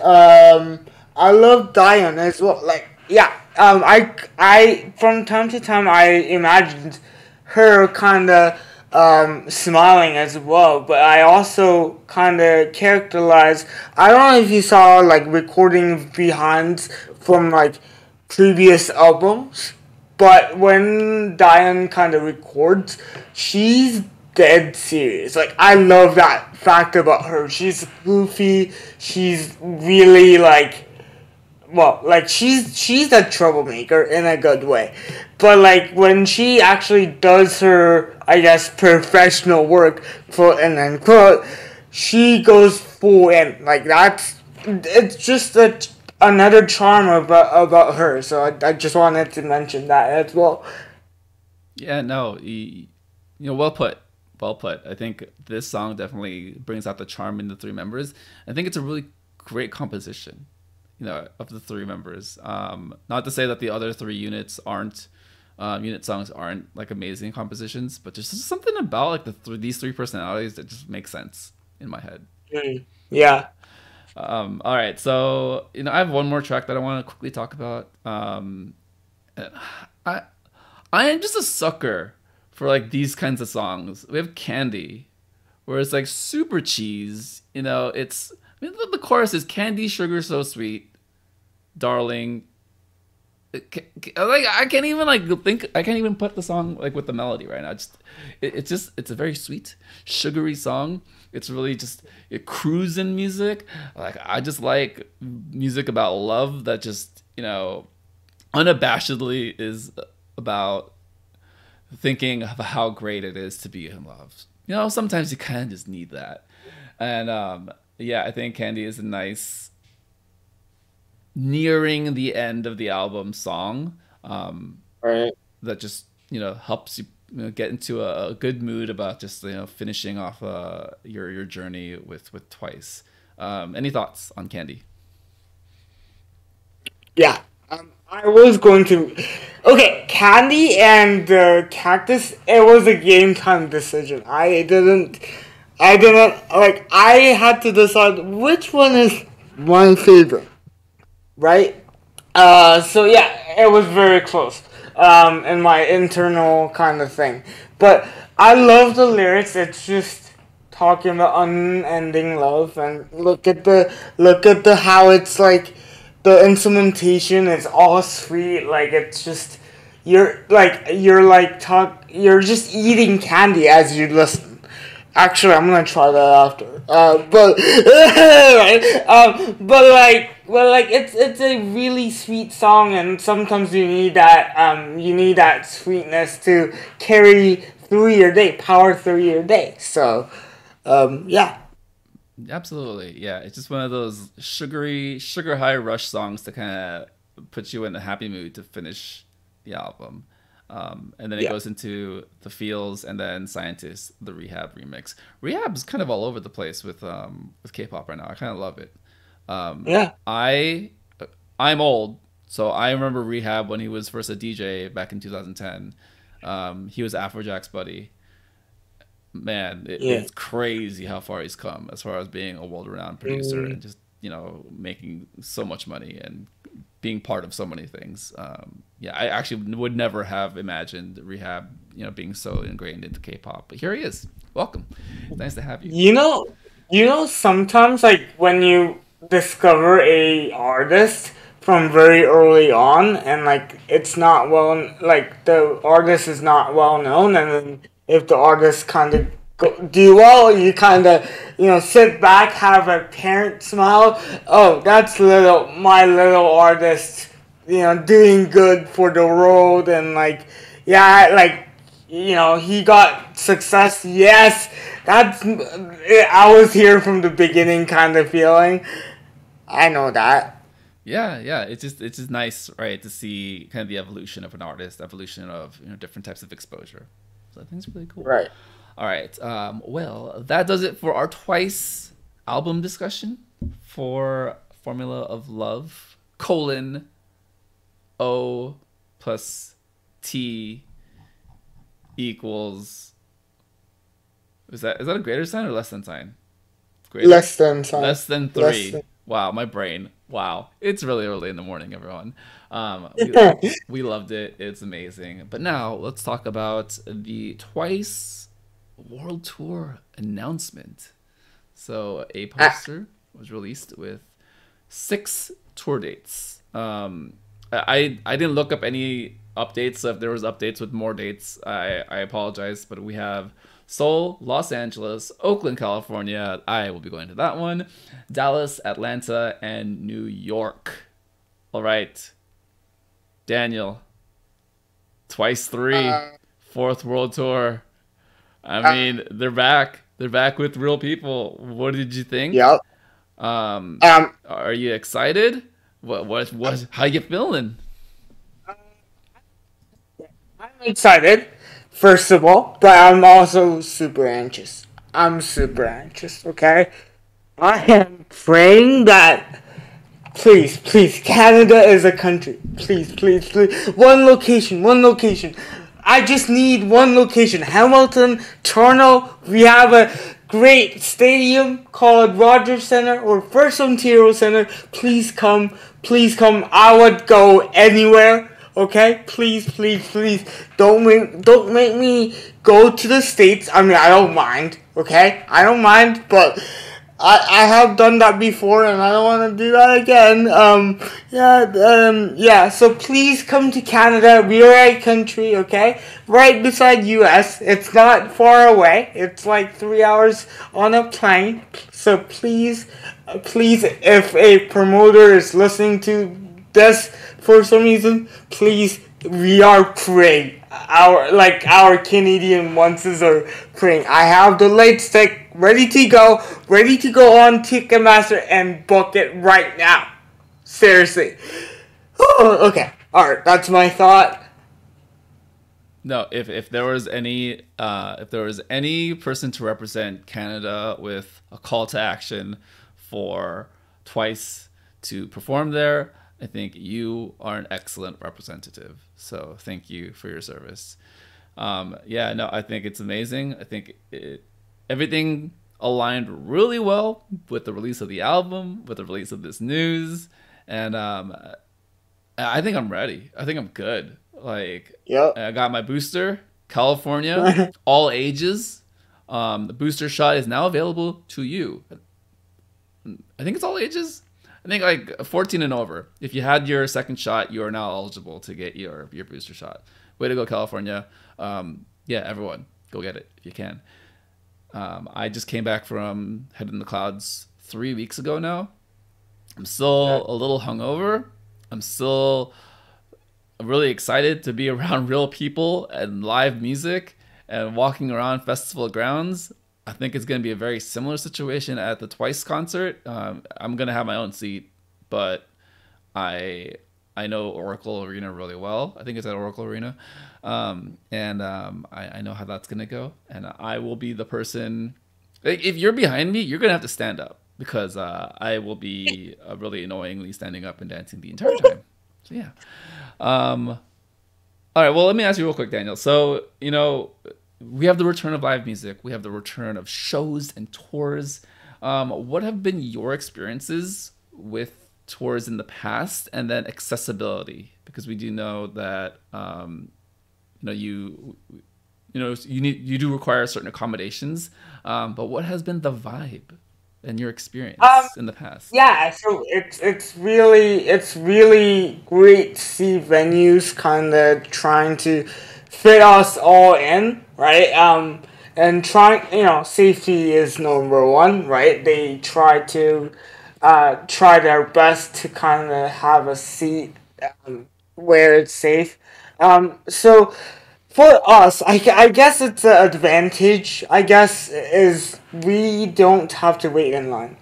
Diane as well. Like, yeah, I from time to time I imagined her kind of smiling as well, but I also kind of characterized. I don't know if you saw like recording behinds from like previous albums, but when Diane kind of records, she's dead serious. Like, I love that fact about her. She's goofy. She's really like, well, like she's a troublemaker in a good way, but like when she actually does her, I guess, professional work, quote and unquote, she goes full in. Like, it's just another charm about her. So I just wanted to mention that as well. Yeah, no, well put. Well put. I think this song definitely brings out the charm in the three members. I think it's a really great composition, of the three members. Not to say that the other three unit songs aren't like amazing compositions, but there's just something about like these three personalities that just makes sense in my head. Yeah. All right, so I have one more track that I want to quickly talk about. I am just a sucker for like these kinds of songs. We have Candy, where it's like super cheese. The chorus is candy, sugar, so sweet, darling. Like, I can't even I can't even put the song like with the melody right now. It's a very sweet, sugary song. It's really just cruising music. Like, I just like music about love that just unabashedly is about thinking of how great it is to be in love. Sometimes you kind of just need that. And yeah, I think Candy is a nice nearing the end of the album song, right, that just helps you get into a good mood about just finishing off your journey with Twice. Any thoughts on Candy? Yeah. I was going to. Okay, Candy and Cactus. It was a game time decision. I didn't. Like. I had to decide which one is my favorite. Right. So yeah, it was very close. In my internal kind of thing, but I love the lyrics. It's just talking about unending love, and look at the how it's like. The instrumentation is all sweet. Like, it's just you're just eating candy as you listen. Actually, I'm gonna try that after. But right. But it's a really sweet song, and sometimes you need that sweetness to carry through your day, power through your day. So, yeah. Absolutely, yeah. It's just one of those sugar high rush songs to kind of put you in a happy mood to finish the album. And then it goes into The Feels and then Scientist, the Rehab remix. Rehab's kind of all over the place with K-pop right now. I kind of love it. Yeah. I'm old, so I remember Rehab when he was first a DJ back in 2010. He was Afrojack's buddy. Man, it's crazy how far he's come as far as being a world-renowned producer and just making so much money and being part of so many things. yeah, I actually would never have imagined Rehab, being so ingrained into K-pop. But here he is. Welcome. It's nice to have you. Sometimes like when you discover a artist from very early on, and like it's not well, like the artist is not well known, and then if the artist kind of do well, you kind of sit back, have a parent smile. Oh, that's my little artist, doing good for the world, and like yeah, like he got success. Yes, that's I was here from the beginning kind of feeling. I know that. Yeah. It's just nice, right, to see kind of the evolution of an artist, evolution of different types of exposure. So I think it's really cool. Right. All right. Well, that does it for our Twice album discussion for Formula of Love : O plus T equals. Is that a greater sign or less than sign? Greater? Less than sign. Less than 3. Wow, my brain. Wow, it's really early in the morning, everyone. We loved it. It's amazing. But now let's talk about the Twice World Tour announcement. So a poster was released with 6 tour dates. I didn't look up any updates, so if there was updates with more dates, I apologize. But we have Seoul, Los Angeles, Oakland, California. I will be going to that one. Dallas, Atlanta, and New York. All right, Daniel. Twice 3, 4th World Tour. I mean, they're back. They're back with real people. What did you think? Yep. Are you excited? What? How you feeling? I'm excited, first of all, but I'm also super anxious. I'm super anxious, okay? I am praying that, please, Canada is a country. Please. One location. I just need one location. Hamilton, Toronto, we have a great stadium called Rogers Centre or First Ontario Centre. Please come. I would go anywhere. Okay, please, don't make me go to the States. I mean, I don't mind. Okay, I don't mind, but I have done that before, and I don't want to do that again. So please come to Canada. We are a country, okay, right beside U.S. It's not far away. It's like 3 hours on a plane. So please, if a promoter is listening to this for some reason, please, we are praying. Our Canadian onces are praying. I have the late stick ready to go on Ticketmaster and book it right now. Seriously. Oh, okay. Alright, that's my thought. No, if there was any person to represent Canada with a call to action for Twice to perform there, I think you are an excellent representative. So thank you for your service. I think it's amazing. I think everything aligned really well with the release of the album, with the release of this news, and I think I'm ready. I think I'm good. Like, yep. I got my booster, California, all ages. The booster shot is now available to you. I think it's all ages. I think like 14 and over. If you had your second shot, you are now eligible to get your booster shot. Way to go, California. Everyone, go get it if you can. I just came back from Head in the Clouds 3 weeks ago now. I'm still a little hungover. I'm still really excited to be around real people and live music and walking around festival grounds. I think it's going to be a very similar situation at the Twice concert. I'm going to have my own seat, but I know Oracle Arena really well. I think it's at Oracle Arena. I know how that's going to go. And I will be the person... If you're behind me, you're going to have to stand up because I will be really annoyingly standing up and dancing the entire time. So, yeah. All right, well, let me ask you real quick, Daniel. So, we have the return of live music. We have the return of shows and tours. What have been your experiences with towards in the past, and then accessibility, because we do know that you do require certain accommodations. But what has been the vibe and your experience in the past? Yeah, so it's really great to see venues kind of trying to fit us all in, right? And trying, safety is number one, right? They try their best to kind of have a seat where it's safe. So for us, I guess it's an advantage. I guess is we don't have to wait in line.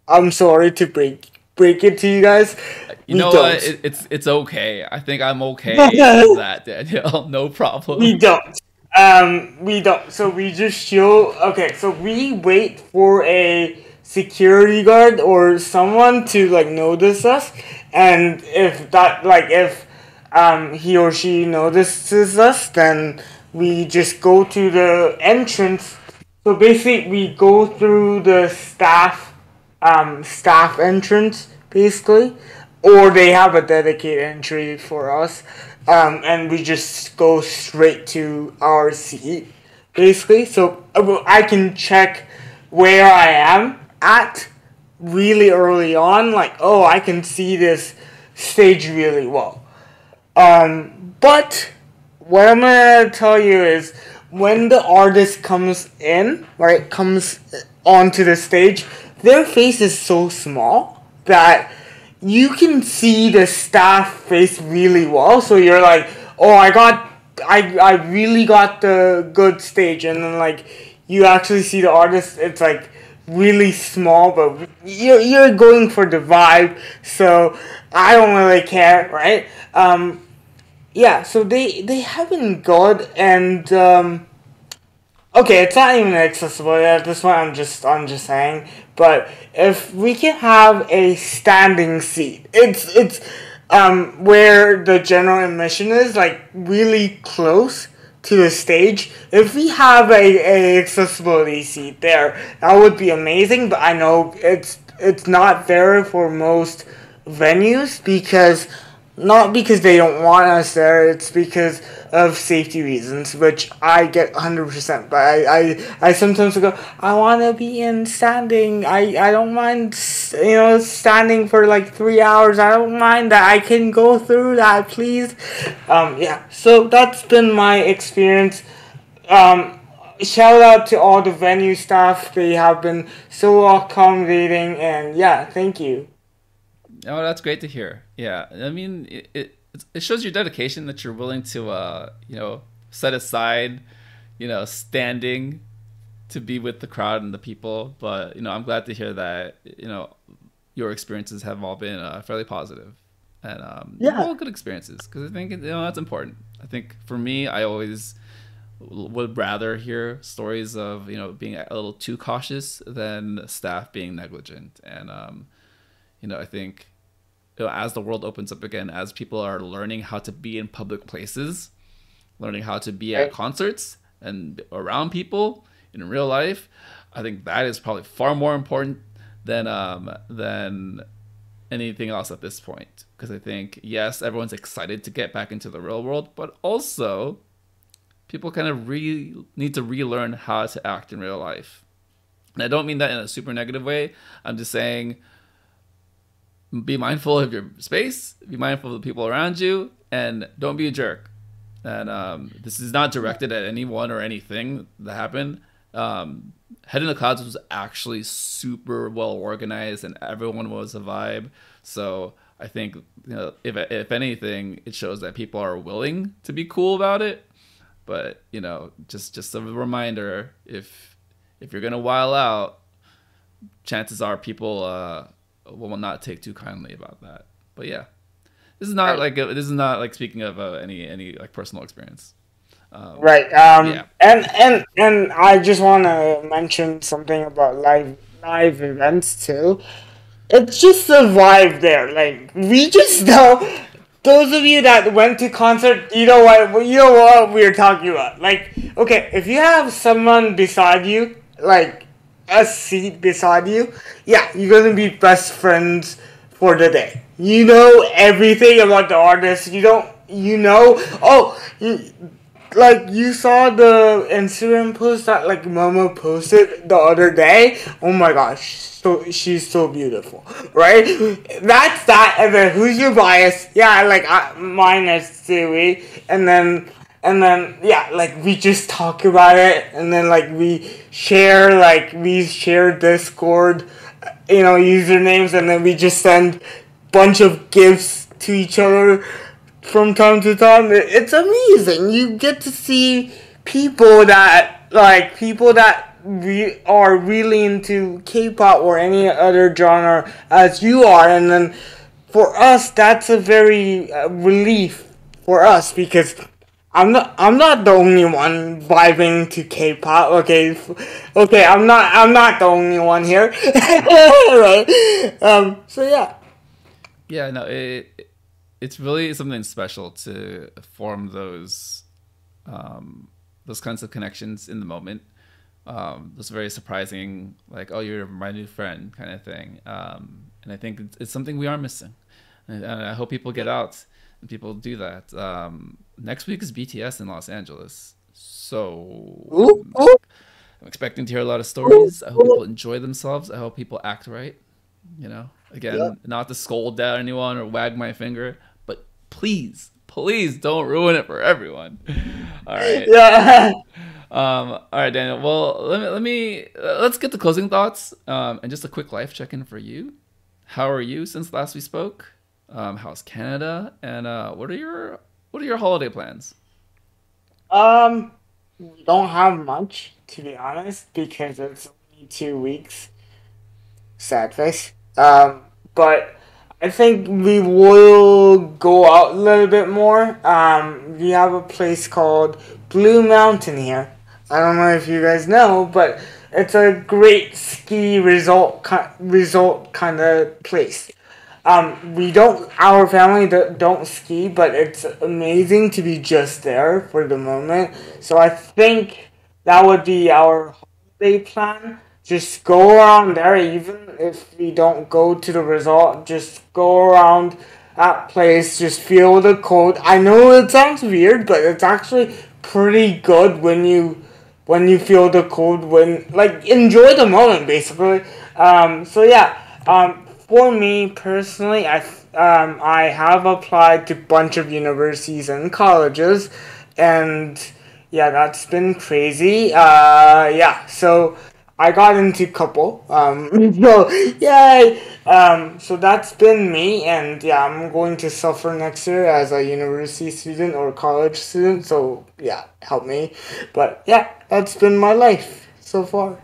I'm sorry to break it to you guys. You know what? It's okay. I think I'm okay with that, Daniel. No problem. We don't. We don't. So we just show. Okay, so we wait for a security guard or someone to like notice us, and if he or she notices us, then we just go to the entrance. So basically, we go through the staff entrance, basically, or they have a dedicated entry for us, and we just go straight to our seat, basically. So I can check where I am at really early on, like, oh, I can see this stage really well. But what I'm gonna tell you is when the artist comes in, right, comes onto the stage, their face is so small that you can see the staff face really well. So you're like, oh, I really got the good stage, and then like you actually see the artist, it's like really small, but you're going for the vibe, so I don't really care, right? Yeah, so they have been good, and okay, it's not even accessible at this point. I'm just saying, but if we can have a standing seat, it's where the general admission is, like really close to the stage. If we have a accessibility seat there, that would be amazing. But I know it's not there for most venues, because not because they don't want us there, it's because of safety reasons, which I get 100%. But I sometimes go, I want to be in standing. I don't mind, standing for like 3 hours. I don't mind that. I can go through that, please. Yeah, so that's been my experience. Shout out to all the venue staff. They have been so accommodating, and yeah, thank you. Oh, that's great to hear. Yeah, I mean, it shows your dedication that you're willing to, set aside, standing to be with the crowd and the people. But, I'm glad to hear that, your experiences have all been fairly positive. And all good experiences, because I think, that's important. I think for me, I always would rather hear stories of, being a little too cautious than staff being negligent. And, I think, as the world opens up again, as people are learning how to be in public places, learning how to be at concerts and around people in real life, I think that is probably far more important than anything else at this point. Because I think, yes, everyone's excited to get back into the real world, but also people kind of need to relearn how to act in real life. And I don't mean that in a super negative way. I'm just saying, be mindful of your space, be mindful of the people around you, and don't be a jerk. And this is not directed at anyone or anything that happened. Head in the Clouds was actually super well organized, and everyone was a vibe. So I think, if anything, it shows that people are willing to be cool about it. But just a reminder, if you're gonna while out, chances are people will not take too kindly about that. But yeah, this is not like speaking of any like personal experience. Right. Yeah. And I just want to mention something about live events too. It's just the vibe there. Like, we just know, those of you that went to concert, you know what we're talking about. Like, okay, if you have someone beside you, like a seat beside you, yeah, you're gonna be best friends for the day. You know everything about the artist. Like you saw the Instagram post that like Momo posted the other day. Oh my gosh, so she's so beautiful, right? That's that. And then who's your bias? Yeah, like mine is Sui, and then yeah, like we just talk about it, and then like we share Discord, usernames, and then we just send bunch of gifts to each other from time to time. It's amazing. You get to see people that are really into K-pop or any other genre as you are, and then for us that's a very relief for us because I'm not the only one vibing to K-pop. Okay, I'm not the only one here. Right? So yeah. Yeah, no, it's really something special to form those kinds of connections in the moment. Those very surprising, like, oh, you're my new friend kind of thing. And I think it's something we are missing. And I hope people get out and people do that. Next week is BTS in Los Angeles. So I'm expecting to hear a lot of stories. I hope people enjoy themselves. I hope people act right. Again, not to scold at anyone or wag my finger, but please don't ruin it for everyone. All right. Yeah. All right, Daniel. Well, let's get to closing thoughts. And just a quick life check-in for you. How are you since last we spoke? How's Canada? And what are your holiday plans? We don't have much, to be honest, because it's only 2 weeks. Sad face. But I think we will go out a little bit more. We have a place called Blue Mountain here. I don't know if you guys know, but it's a great ski resort kind of place. Our family don't ski, but it's amazing to be just there for the moment. So I think that would be our holiday plan. Just go around there, even if we don't go to the resort, just go around that place, just feel the cold. I know it sounds weird, but it's actually pretty good when you feel the cold, enjoy the moment, basically. So yeah, for me personally, I have applied to a bunch of universities and colleges, and yeah, that's been crazy. Yeah, so I got into a couple. So yay! So that's been me, and yeah, I'm going to suffer next year as a university student or college student. So yeah, help me. But yeah, that's been my life so far.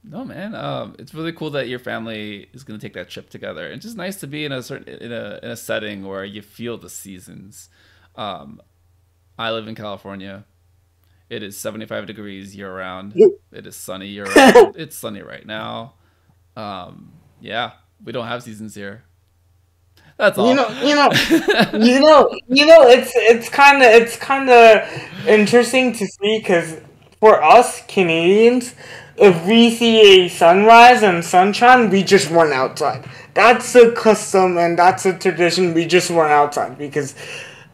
No, man. It's really cool that your family is going to take that trip together. It's just nice to be in a setting where you feel the seasons. I live in California. It is 75 degrees year round. It is sunny year round. It's sunny right now. Yeah, we don't have seasons here. That's all. It's kind of interesting to see because for us Canadians, if we see a sunrise and sunshine, we just run outside. That's a custom and that's a tradition. We just run outside because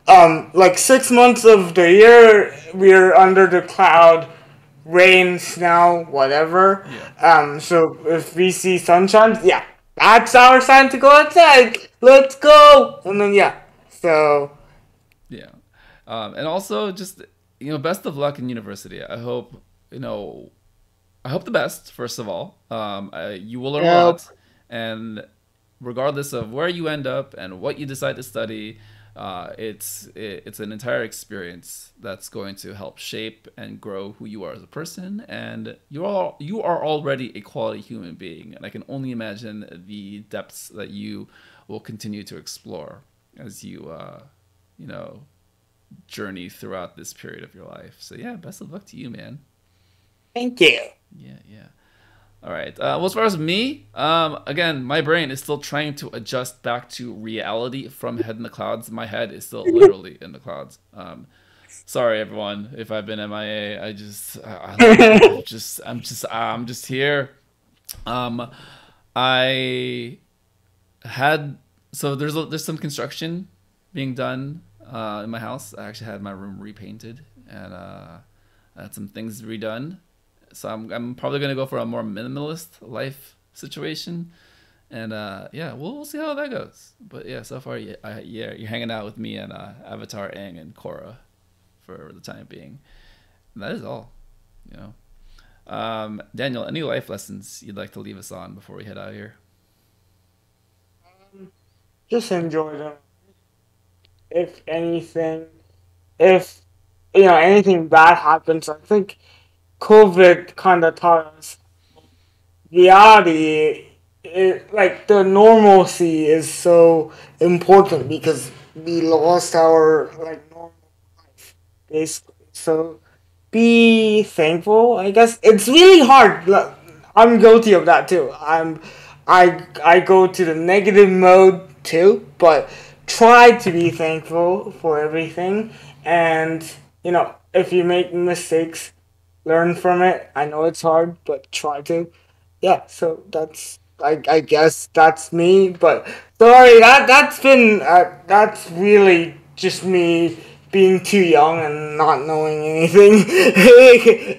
6 months of the year we're under the cloud, rain, snow, whatever. Yeah. So if we see sunshine, yeah, that's our sign to go outside. Let's go. And then yeah, so yeah, and also just best of luck in university. I hope the best. First of all, you will learn a lot, and regardless of where you end up and what you decide to study. It's an entire experience that's going to help shape and grow who you are as a person, and you are already a quality human being, and I can only imagine the depths that you will continue to explore as you journey throughout this period of your life. So yeah, best of luck to you, man. Thank you. Yeah. All right. Well, as far as me, again, my brain is still trying to adjust back to reality from head in the clouds. My head is still literally in the clouds. Sorry, everyone, if I've been MIA. I'm just here. I had So there's some construction being done in my house. I actually had my room repainted, and I had some things redone. So I'm probably gonna go for a more minimalist life situation, and yeah, we'll see how that goes. But yeah, so far, yeah, you're hanging out with me and Avatar, Aang, and Korra for the time being. And that is all, you know. Daniel, any life lessons you'd like to leave us on before we head out of here? Just enjoy them. If anything, if anything bad happens, I think COVID kind of taught us reality. Like the normalcy is so important because we lost our like normal life basically. So be thankful. I guess it's really hard. I'm guilty of that too. I go to the negative mode too, but try to be thankful for everything. And if you make mistakes, learn from it. I know it's hard, but try to. Yeah. So I guess that's me. But sorry, that's really just me being too young and not knowing anything.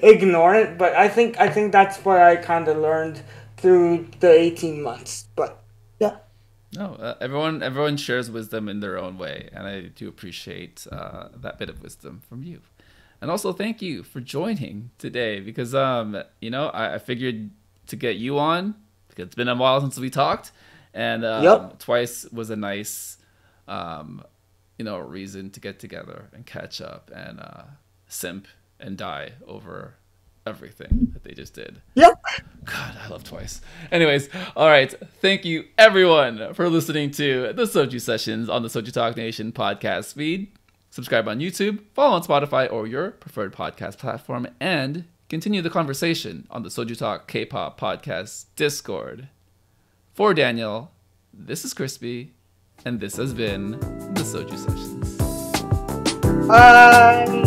Ignore it. But I think that's what I kind of learned through the 18 months. But yeah. No, everyone shares wisdom in their own way, and I do appreciate that bit of wisdom from you. And also, thank you for joining today because I figured to get you on because it's been a while since we talked, and Yep. twice was a nice reason to get together and catch up and simp and die over everything that they just did. Yep. God, I love Twice. Anyways, all right. Thank you, everyone, for listening to the Soju Sessions on the SojuTalk Nation podcast feed. Subscribe on YouTube, follow on Spotify or your preferred podcast platform, and continue the conversation on the SojuTalk K-pop podcast Discord. For Daniel, this is Crispy, and this has been the Soju Sessions. Bye.